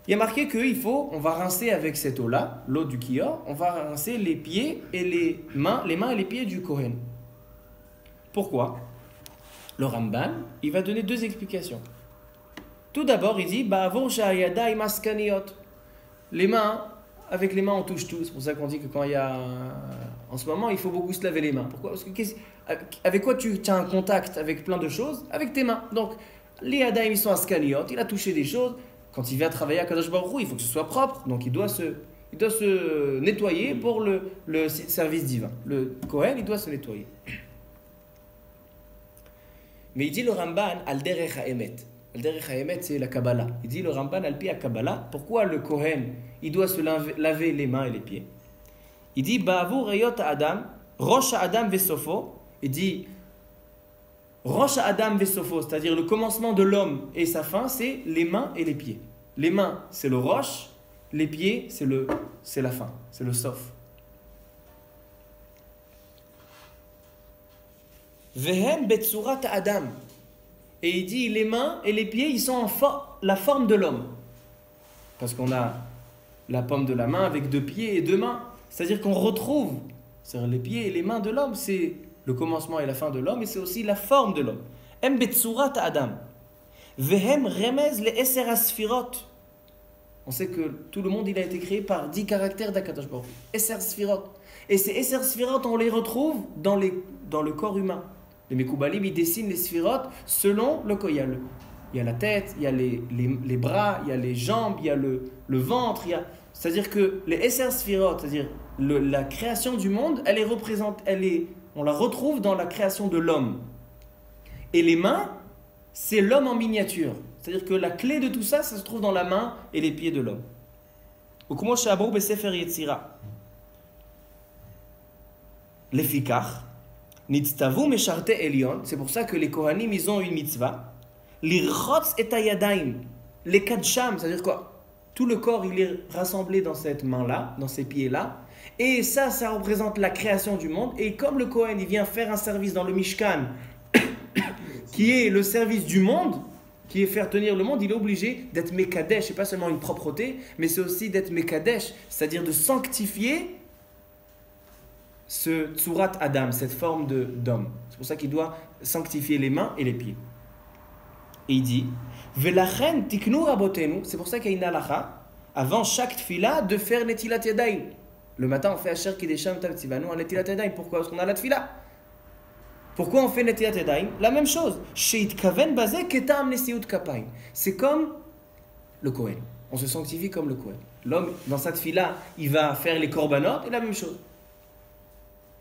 Il y a marqué on va rincer avec cette eau-là, l'eau du Kior, on va rincer les pieds et les mains et les pieds du Kohen. Pourquoi? Le Ramban, il va donner deux explications. Tout d'abord, il dit Ba'avor sha'ayada imaskaniot. Les mains, avec les mains on touche tout. C'est pour ça qu'on dit que quand il y a... En ce moment, il faut beaucoup se laver les mains. Pourquoi? Parce que avec quoi tu as un contact avec plein de choses? Avec tes mains. Donc, les yadaim, ils sont askaniot, il a touché des choses. Quand il vient travailler à Kadosh Baruch Hu, il faut que ce soit propre. Donc, il doit se nettoyer pour le service divin. Le Kohen, il doit se nettoyer. Mais il dit le Ramban, al derech ha'emet. Al derech ha'emet, c'est la Kabbalah. Il dit le Ramban, al pi à Kabbalah. Pourquoi le Kohen, il doit se laver les mains et les pieds? Il dit, ba'avur reyot ha'adam, rosh ha'adam vesofo. Il dit, rosh ha'adam vesofo, c'est-à-dire le commencement de l'homme et sa fin, c'est les mains et les pieds. Les mains, c'est le rosh. Les pieds, c'est la fin, c'est le sof. Vehem betsurat adam. Et il dit les mains et les pieds, ils sont la forme de l'homme. Parce qu'on a la paume de la main avec 2 pieds et 2 mains. C'est-à-dire qu'on retrouve les pieds et les mains de l'homme, c'est le commencement et la fin de l'homme, et c'est aussi la forme de l'homme. Em betsurat adam. Vehem remez le eser asfirot. On sait que tout le monde il a été créé par 10 caractères d'Akadosh Baruch Hu. Eser sfirot. Et ces eser sfirot, on les retrouve dans le corps humain. Les Mekoubalim, ils dessinent les sphirot selon le corps. Il y a la tête, il y a les bras, il y a les jambes, il y a le ventre. C'est-à-dire que les Esser sphirot, c'est-à-dire la création du monde, on la retrouve dans la création de l'homme. Et les mains, c'est l'homme en miniature. C'est-à-dire que la clé de tout ça, ça se trouve dans la main et les pieds de l'homme. Ukumo Shabrou Besefer Yetzira. Lefikach. Nitztavu mesharte elion, c'est pour ça que les Kohanim, ils ont une mitzvah. Lirchotz et ayadaim, les kadsham, c'est-à-dire quoi? Tout le corps, il est rassemblé dans cette main-là, dans ces pieds-là. Et ça représente la création du monde. Et comme le Kohen, il vient faire un service dans le Mishkan, qui est le service du monde, qui est faire tenir le monde, il est obligé d'être mekadesh, et pas seulement une propreté, mais c'est aussi d'être mekadesh, c'est-à-dire de sanctifier ce tsurat Adam, cette forme d'homme. C'est pour ça qu'il doit sanctifier les mains et les pieds. Et il dit, Velachen tiknu rabotenu, c'est pour ça qu'il y a une halakha, avant chaque tfila, de faire Netilat Yadayim. Le matin, on fait Asher Kidesham Tav Tzivanu en Netilat Yadayim. Pourquoi? Parce qu'on a la tfila. Pourquoi on fait Netilat Yadayim? La même chose. Sheit Kaven Bazeh Ketam Nesiut Kapayim. C'est comme le Kohen. On se sanctifie comme le Kohen. L'homme, dans sa tfila, il va faire les korbanot et la même chose.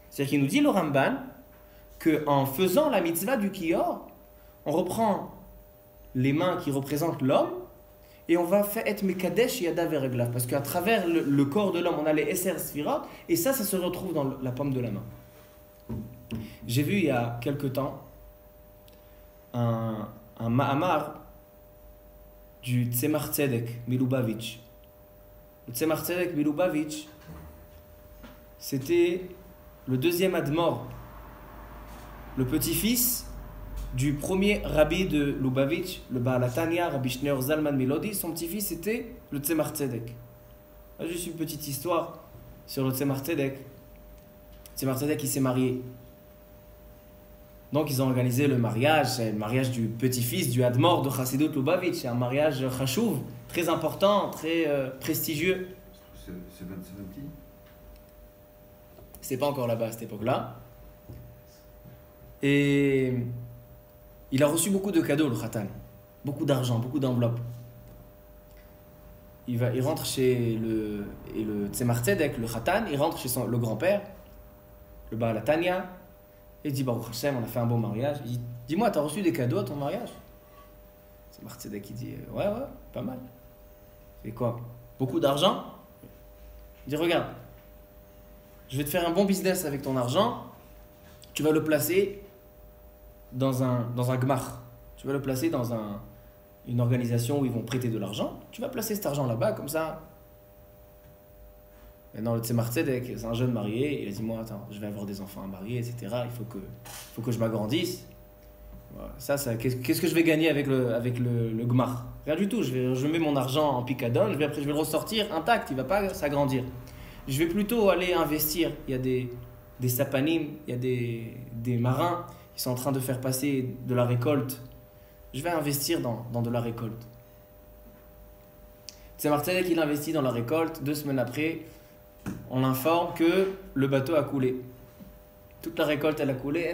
C'est-à-dire qu'il nous dit, le Ramban, qu'en faisant la mitzvah du Kior, on reprend les mains qui représentent l'homme et on va faire être Mekadesh Yada Vereglav. Parce qu'à travers le corps de l'homme, on a les Esser Sfirot et ça se retrouve dans la paume de la main. J'ai vu il y a quelque temps un Mahamar du Tzemach Tzedek Milubavitch. Le Tzemach Tzedek Milubavitch, c'était le deuxième admor, le petit-fils du premier rabbi de Lubavitch, le Baal HaTanya, Rabbi Shneur Zalman Melody. Son petit-fils c'était le Tzemach Tzedek. Juste une petite histoire sur le Tzemach Tzedek. Tzemach Tzedek, il s'est marié. Donc ils ont organisé le mariage, c'est le mariage du petit-fils du admor de Chassidut Lubavitch. C'est un mariage chachouv, très important, très prestigieux. C'est 20 C'est pas encore là-bas à cette époque-là. Et il a reçu beaucoup de cadeaux, le Khatan. Beaucoup d'argent, beaucoup d'enveloppes. Il rentre chez le Tzemach Tzedek, le Khatan, il rentre chez le grand-père, le Baal HaTanya, et il dit, Baruch Hashem, on a fait un beau mariage. Il dit, dis-moi, t'as reçu des cadeaux à ton mariage? Tzemach Tzedek, il dit, ouais, pas mal. C'est quoi? Beaucoup d'argent? Il dit, regarde, je vais te faire un bon business avec ton argent, tu vas le placer dans un gmar. Tu vas le placer dans une organisation où ils vont prêter de l'argent. Tu vas placer cet argent là-bas, comme ça. Maintenant, le Tzemach Tzedek, c'est un jeune marié, il a dit, moi, attends, je vais avoir des enfants à marier, etc. Il faut que je m'agrandisse. Voilà. Ça, qu'est-ce que je vais gagner avec le gmar? Rien du tout. Je mets mon argent en picadol, après je vais le ressortir intact, il ne va pas s'agrandir. Je vais plutôt aller investir. Il y a des sapanim, il y a des marins qui sont en train de faire passer de la récolte. Je vais investir dans de la récolte. Tzemach Tzedek, il investit dans la récolte. 2 semaines après, on l'informe que le bateau a coulé. Toute la récolte, elle a coulé.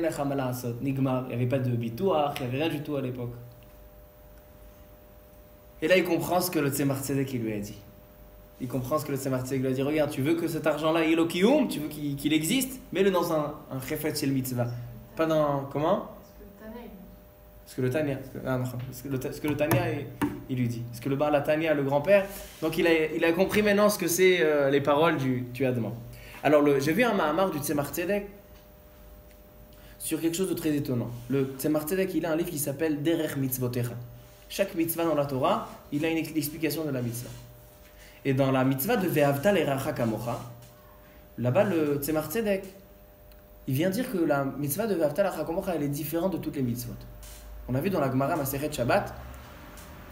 Nigmar. Il n'y avait pas de bitouach, il n'y avait rien du tout à l'époque. Et là, il comprend ce que le Tzemach Tzedek lui a dit. Il comprend ce que le Tzemach Tzedek lui a dit. Regarde, tu veux que cet argent-là, il est tu veux qu'il existe, mets-le dans un chefet shel mitzvah. Pas dans... Comment? Ce que le Tanya... Ce que le Tanya, il lui dit. Ce que le Baal HaTanya, le grand-père... Donc il a compris maintenant ce que c'est les paroles du Admor. Alors, j'ai vu un Mahamar du Tzemach Tzedek sur quelque chose de très étonnant. Le Tzemach Tzedek, il a un livre qui s'appelle Derech Mitzvotecha. Chaque mitzvah dans la Torah, il a une explication de la mitzvah. Et dans la mitzvah de Ve'avta l'eracha kamocha, là-bas, le Tzemach Tzedek, il vient dire que la mitzvah de Ve'avta l'eracha kamocha, elle est différente de toutes les mitzvot. On a vu dans la Gemara Masechet Shabbat,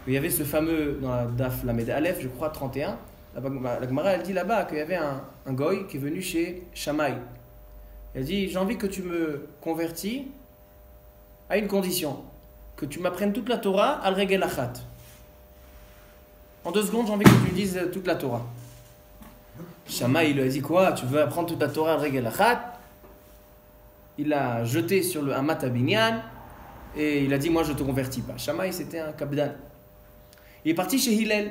il y avait ce fameux, dans la Daf Lamed Aleph, je crois 31, la Gemara, elle dit là-bas qu'il y avait un goy qui est venu chez Shammai. Elle dit, j'ai envie que tu me convertis à une condition, que tu m'apprennes toute la Torah al regel achat. En 2 secondes, j'ai envie que tu me dises toute la Torah. Shammai, il lui a dit quoi? Tu veux apprendre toute la Torah al regel achat? Il l'a jeté sur le Hamat Abinyan et il a dit, moi je te convertis pas. Shammai, c'était un kabdan. Il est parti chez Hillel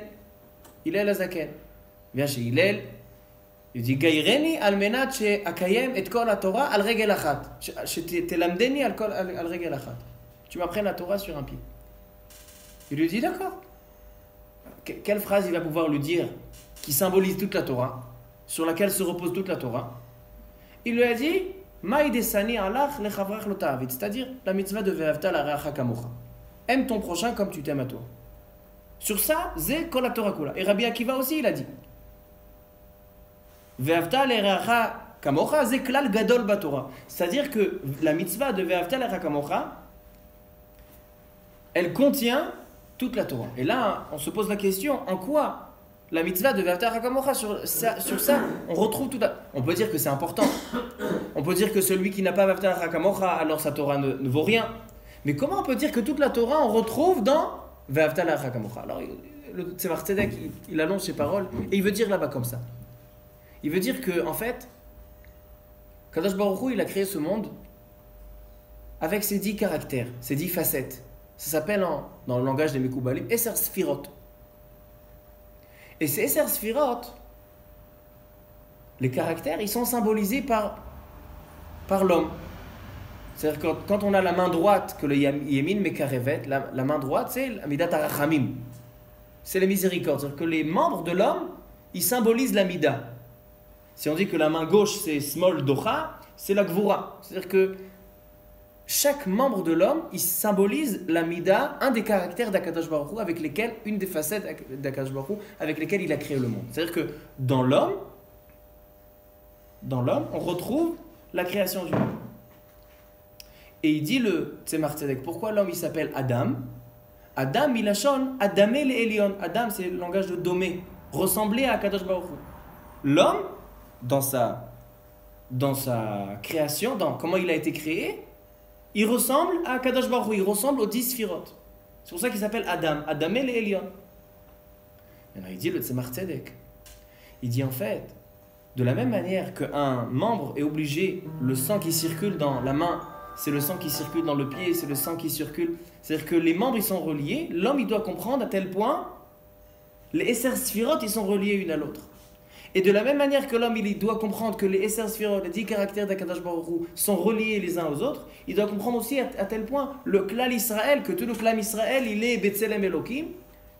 Azaken. Il vient chez Hillel, il dit, Gaireni al menat she'akayem et kol la Torah al regel achat. She'telamdeni al regel achat. Tu m'apprennes la Torah sur un pied. Il lui dit, d'accord. Quelle phrase il va pouvoir lui dire qui symbolise toute la Torah, sur laquelle se repose toute la Torah? Il lui a dit, Maïdesani alach lechavrach lotavit, c'est-à-dire la mitzvah de Ve'avta l'eracha kamocha. Aime ton prochain comme tu t'aimes à toi. Sur ça, zé kol la Torah kula. Et Rabbi Akiva aussi, il a dit, Ve'avta l'eracha kamocha, zé klal gadol batorah. C'est-à-dire que la mitzvah de Ve'avta l'eracha kamocha, elle contient toute la Torah. Et là, on se pose la question, en quoi la mitzvah de Ve'avta l'eracha kamocha, sur ça, on retrouve tout la... On peut dire que c'est important. On peut dire que celui qui n'a pas Ve'avta l'eracha kamocha, alors sa Torah ne vaut rien. Mais comment on peut dire que toute la Torah, on retrouve dans Ve'avta l'eracha kamocha? Alors, le Tzemar Tzedek, il allonge ses paroles et il veut dire là-bas comme ça. Il veut dire que, en fait, Kadosh Baruch Hu, il a créé ce monde avec ses 10 caractères, ses 10 facettes. Ça s'appelle, dans le langage des Mekoubalim, Esser Sfirot. Et ces Esser Sfirot, les caractères, ils sont symbolisés par l'homme. C'est-à-dire que quand on a la main droite, que le Yemin Mekarevet, la main droite, c'est l'Amidat Arachamim. C'est la miséricorde. C'est-à-dire que les membres de l'homme, ils symbolisent la Mida. Si on dit que la main gauche, c'est Smol Docha, c'est la Gvura. C'est-à-dire que chaque membre de l'homme, il symbolise la Mida, un des caractères d'Akadosh Baruch Hu, avec lesquels, une des facettes d'Akadosh Baruch Hu, avec lesquelles il a créé le monde. C'est-à-dire que dans l'homme, on retrouve la création du monde. Et il dit le Tzemar Tzedek, pourquoi l'homme il s'appelle Adam? Adam milachon, Adamé le Elion. Adam c'est le langage de Domé, ressembler à Akadosh Baruch Hu. L'homme, dans sa création, dans comment il a été créé, il ressemble à Akadosh Baruch Hu, il ressemble aux 10 Sphirot. C'est pour ça qu'il s'appelle Adam, Adamé le Elion. Maintenant il dit le Tzemar Tzedek, il dit en fait, de la même manière qu'un membre est obligé, le sang qui circule dans la main, c'est le sang qui circule dans le pied, c'est le sang qui circule. C'est-à-dire que les membres, ils sont reliés. L'homme, il doit comprendre à tel point, les Esser Sphirot, ils sont reliés une à l'autre. Et de la même manière que l'homme, il doit comprendre que les Esser Sphirot, les 10 caractères d'Akadosh Baruch Hu, sont reliés les uns aux autres, il doit comprendre aussi à tel point, le clan Israël, que tout le clan Israël, il est Betzelem Elohim,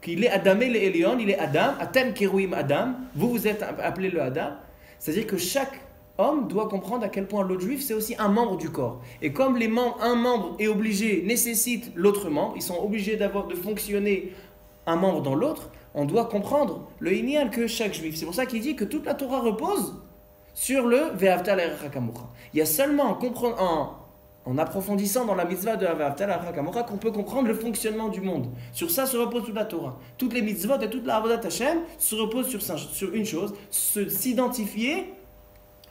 qu'il est Adamé le Elion, il est Adam, Atem Keruim Adam, vous êtes appelé le Adam. C'est-à-dire que chaque homme doit comprendre à quel point l'autre juif, c'est aussi un membre du corps. Et comme un membre est obligé, nécessite l'autre membre, ils sont obligés de fonctionner un membre dans l'autre, on doit comprendre le inyan que chaque juif. C'est pour ça qu'il dit que toute la Torah repose sur le Ve'avta l'erecha kamocha. Il y a seulement en approfondissant dans la mitzvah de Ve'avta l'erecha kamocha qu'on peut comprendre le fonctionnement du monde. Sur ça se repose toute la Torah. Toutes les mitzvot et toute la avodat Hashem se reposent sur une chose, s'identifier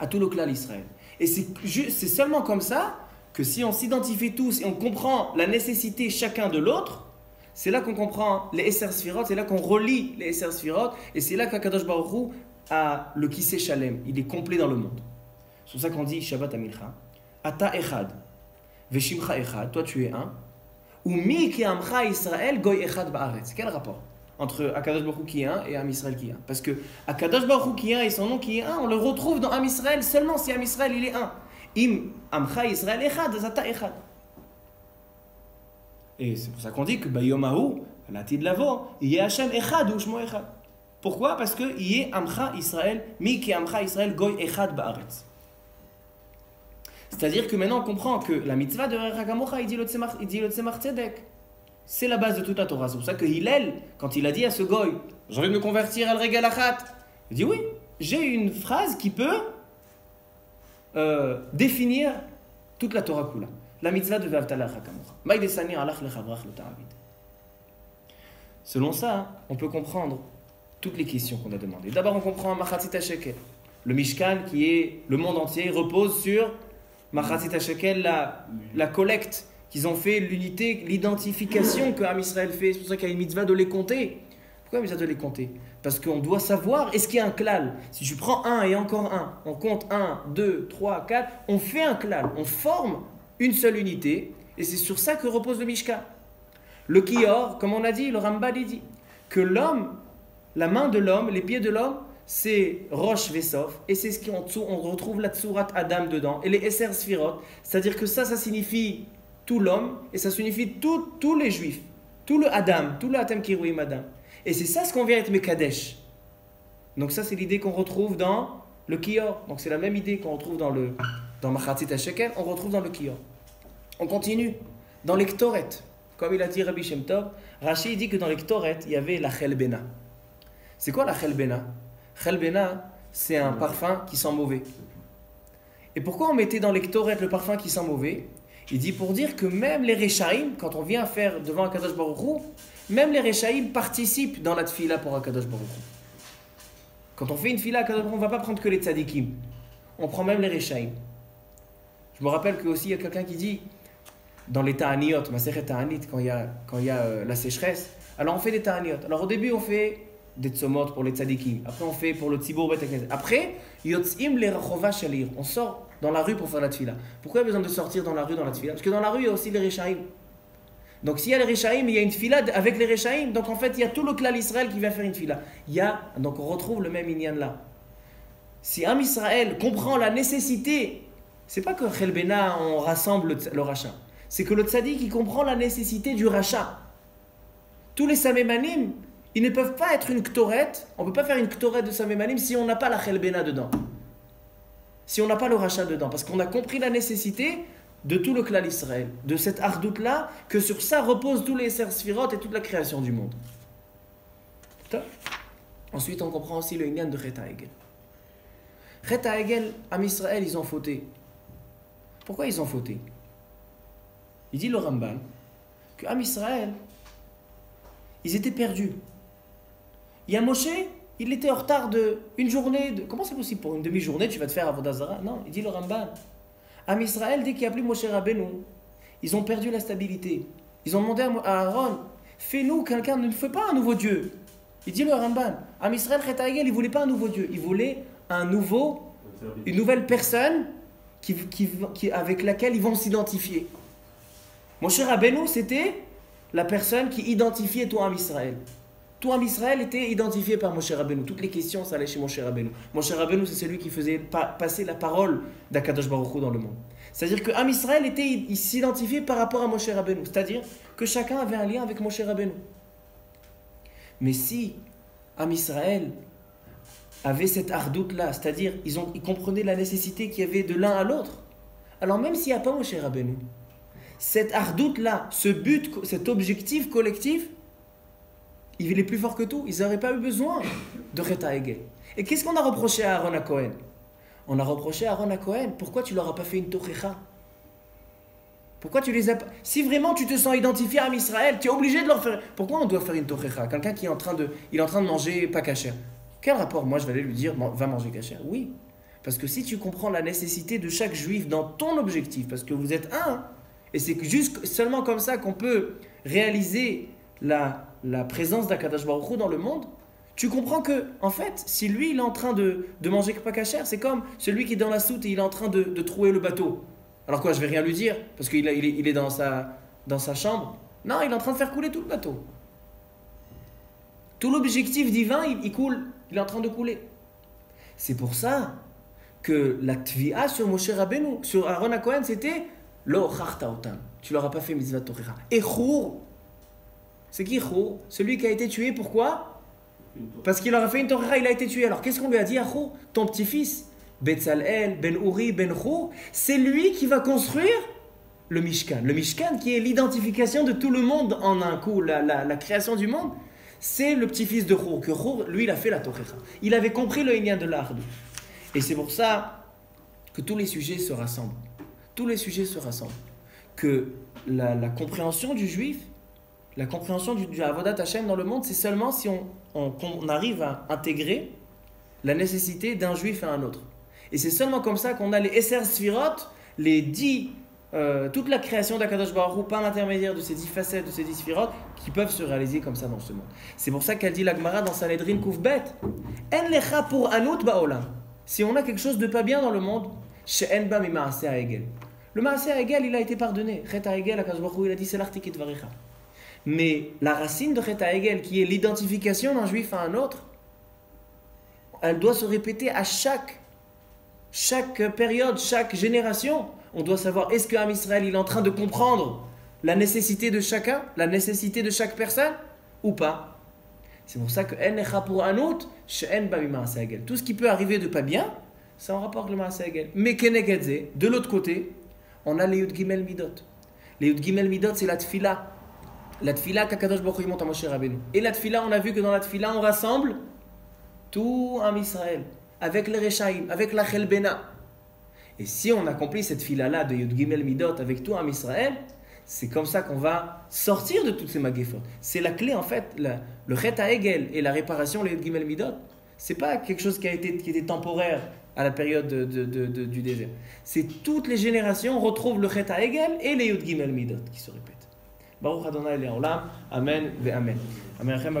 à tout le clan d'Israël. Et c'est seulement comme ça que si on s'identifie tous et on comprend la nécessité chacun de l'autre, c'est là qu'on comprend les Esser Sphirot, c'est là qu'on relie les Esser Sphirot, et c'est là qu'Akadosh Baruch Hu a le Kiseh Shalem, il est complet dans le monde. C'est pour ça qu'on dit Shabbat Amilcha, Ata Echad, Veshimcha Echad, toi tu es un, ou Mi Ki Amcha Israël Goy Echad Ba'aretz. Quel rapport entre Akadosh Baruch Hu qui est un et Am Israël qui est un? Parce que Akadosh Baruch Hu qui est un et son nom qui est un, on le retrouve dans Am Israël seulement si Am Israël il est un. Im Amcha Israël Echad, Zata Echad. Et c'est pour ça qu'on dit que Bayomahu, l'Atid Lavo, Yé Hashem Echad ou Shmo Echad. Pourquoi? Parce que Yé Amcha Israël, Mi Ki Amcha Israël Goy Echad Ba'aretz. C'est-à-dire que maintenant on comprend que la mitzvah de Erecha Kamocha, il dit le Tzemar Tzedek. C'est la base de toute la Torah. C'est pour ça que Hillel, quand il a dit à ce goy, j'ai envie de me convertir à l'Regel Achat, il dit oui, j'ai une phrase qui peut définir toute la Torah Kula. La mitzvah de Ve'avta l'erecha kamocha. Maïdesani alach lechavrach le ta'avid. Selon ça, on peut comprendre toutes les questions qu'on a demandées. D'abord, on comprend Machatzit HaShekel. Le Mishkan, qui est le monde entier, repose sur Machatzit HaShekel, la collecte qu'ils ont fait, l'unité, l'identification que Am Israël fait. C'est pour ça qu'il y a une mitzvah de les compter. Pourquoi une mitzvah de les compter? Parce qu'on doit savoir, est-ce qu'il y a un klal? Si je prends un et encore un, on compte 1, 2, 3, 4, on fait un klal, on forme une seule unité, et c'est sur ça que repose le Mishkan. Le Kior, comme on a dit, le Rambam dit, que l'homme, la main de l'homme, les pieds de l'homme, c'est Rosh Vesov, et c'est ce qui en dessous, on retrouve la Tsurat Adam dedans, et les Esser Sphirot, c'est-à-dire que ça signifie tout l'homme, et ça signifie tous les juifs, tout le Adam, tout le Atem Kiruim Adam. Et c'est ça ce qu'on vient être Mekadesh. Donc ça c'est l'idée qu'on retrouve dans le Kior. Donc c'est la même idée qu'on retrouve dans Machatzit HaShekel, on retrouve dans le Kior. On continue. Dans les Ktoret, comme il a dit Rabbi Shem Tov, Rashi dit que dans les Ktoret, il y avait la Chelbena. C'est quoi la Chelbena? Chelbena, c'est un parfum qui sent mauvais. Et pourquoi on mettait dans les Ktoret le parfum qui sent mauvais? Il dit pour dire que même les Rechaïm, quand on vient faire devant Akadosh Baruch Hu, même les Rechaïm participent dans la tfila pour Akadosh Baruch Hu. Quand on fait une tfila, on ne va pas prendre que les tzadikim. On prend même les Rechaïm. Je me rappelle qu'il y a quelqu'un qui dit, dans les Ta'aniyot, Masechet Ta'anit, quand il y a la sécheresse, Alors on fait des ta'aniyot. Alors au début on fait des tsomot pour les tzadikim. Après on fait pour le tzibour bet haknezet. Après, yotzim le rachova shalir. On sort dans la rue pour faire la tfila. Pourquoi il y a besoin de sortir dans la rue dans la tfila? Parce que dans la rue il y a aussi les Rechaïm. Donc s'il y a les Rechaïm, il y a une tfila avec les Rechaïm. Donc en fait il y a tout le clan Israël qui vient faire une tfila. Donc on retrouve le même inyan là. Si Am Israël comprend la nécessité, c'est pas que Chelbena on rassemble le rachat. C'est que le tzaddik il comprend la nécessité du rachat. Tous les samémanim, ils ne peuvent pas être une ktoret. On ne peut pas faire une ktoret de samémanim si on n'a pas la Chelbena dedans. Si on n'a pas le rachat dedans. Parce qu'on a compris la nécessité de tout le clan Israël. De cette ardoute-là, que sur ça reposent tous les Esser Sfirot et toute la création du monde. Ensuite, on comprend aussi le inyan de Chet HaEgel. Chet HaEgel, Am Israël, ils ont fauté. Pourquoi ils ont fauté? Il dit le Ramban que Am Israël, ils étaient perdus. Il y a Moshe, il était en retard d'une journée. Comment c'est possible pour une demi-journée, tu vas te faire Avodah Zara? Non, il dit le Ramban. Am Israël, dès qu'il n'y a plus Moshe Rabbeinu, ils ont perdu la stabilité. Ils ont demandé à Aaron, fais-nous quelqu'un, ne fait pas un nouveau Dieu. Il dit le Ramban. Am Israël, Chet HaEgel, il ne voulait pas un nouveau Dieu. Il voulait une nouvelle personne avec laquelle ils vont s'identifier. Moshe Rabbeinu, c'était la personne qui identifiait tout Am Israël. Tout Am Israël était identifié par Moshe Rabbeinu. Toutes les questions, ça allait chez Moshe Rabbeinu. Moshe Rabbeinu, c'est celui qui faisait passer la parole d'Akadosh Baruch Hu dans le monde. C'est-à-dire que Am Israël il s'identifiait par rapport à Moshe Rabbeinu. C'est-à-dire que chacun avait un lien avec Moshe Rabbeinu. Mais si Am Israël avait cette ardoute-là, c'est-à-dire ils comprenaient la nécessité qu'il y avait de l'un à l'autre, alors même s'il n'y a pas Moshe Rabbeinu, cette ardoute-là, ce but, cet objectif collectif, il est plus fort que tout. Ils n'auraient pas eu besoin de Chet HaEgel. Et qu'est-ce qu'on a reproché à Aaron HaKohen? On a reproché à Aaron HaKohen, pourquoi tu ne leur as pas fait une tochecha? Pourquoi tu les as pas... Si vraiment tu te sens identifié à Am Israël, tu es obligé de leur faire... Pourquoi on doit faire une tochecha? Quelqu'un qui est en train de manger pas kasher. Quel rapport? Moi je vais aller lui dire, va manger kasher. Oui. Parce que si tu comprends la nécessité de chaque juif dans ton objectif, parce que vous êtes un, et c'est juste seulement comme ça qu'on peut réaliser la présence d'Akadosh Baruch Hu dans le monde, tu comprends que, en fait, si lui il est en train de manger pas kasher, c'est comme celui qui est dans la soute et il est en train de trouer le bateau. Alors quoi, je vais rien lui dire, parce qu'il est dans sa chambre. Non, il est en train de faire couler tout le bateau. Tout l'objectif divin, il coule, il est en train de couler. C'est pour ça que la tvi'a sur Moshe Rabbeinu, sur Aaron HaKohen, c'était Lo charta otam. Tu leur as pas fait mitzvah tochecha. Et Chour, c'est qui Chour? Celui qui a été tué, pourquoi? Parce qu'il leur a fait une tochecha, il a été tué. Alors qu'est-ce qu'on lui a dit à Chour? Ton petit-fils, Betzalel, Ben Uri, Ben Chour, c'est lui qui va construire le Mishkan. Le Mishkan qui est l'identification de tout le monde en un coup, la création du monde, c'est le petit-fils de Chour. Que Chour, lui, il a fait la tochecha. Il avait compris le inyan de l'Ardou. Et c'est pour ça que tous les sujets se rassemblent. Tous les sujets se rassemblent. Que la compréhension du juif, la compréhension du Avodat Hashem dans le monde, c'est seulement si on arrive à intégrer la nécessité d'un juif à un autre. Et c'est seulement comme ça qu'on a les Esser Sfirot, toute la création d'Akadosh Baruch Hu par l'intermédiaire de ces 10 facettes, de ces 10 Sfirot, qui peuvent se réaliser comme ça dans ce monde. C'est pour ça qu'elle dit la Gemara dans Sanhedrin Kuf Bet, En lecha pour anut ba'olam. Si on a quelque chose de pas bien dans le monde, she'en ba mi ma'aseh ha'egel. Le ma'aseh ha'egel, il a été pardonné. Chet ha'egel, Akadosh Baruch Hu, il a dit Selarti kitvarecha. Mais la racine de Chet ha'egel, qui est l'identification d'un juif à un autre, elle doit se répéter à chaque période, chaque génération. On doit savoir, est-ce que Am Israël il est en train de comprendre la nécessité de chacun, la nécessité de chaque personne, ou pas? C'est pour ça que tout ce qui peut arriver de pas bien, c'est en rapport avec le Maaseh Hagel. Mais Kenegedze, de l'autre côté, on a les Yud Gimel Midot. Les Yud Gimel Midot, c'est la Tfila. La Tfila qu'Akadosh Baruch Hu monte à Moshe Rabbeinu. Et la Tfila, on a vu que dans la Tfila, on rassemble tout Am Israël, avec les Rechaim, avec la Chelbena. Et si on accomplit cette Tfila-là de Yud Gimel Midot avec tout Am Israël, c'est comme ça qu'on va sortir de toutes ces magéphot. C'est la clé en fait, le Chet HaEgel et la réparation, les Yud Gimel Midot. C'est pas quelque chose qui était temporaire à la période du désert. C'est toutes les générations retrouvent le Chet HaEgel et les Yud Gimel Midot qui se répètent. Baruch Adonai Le'olam, Amen ve Amen. Amerchem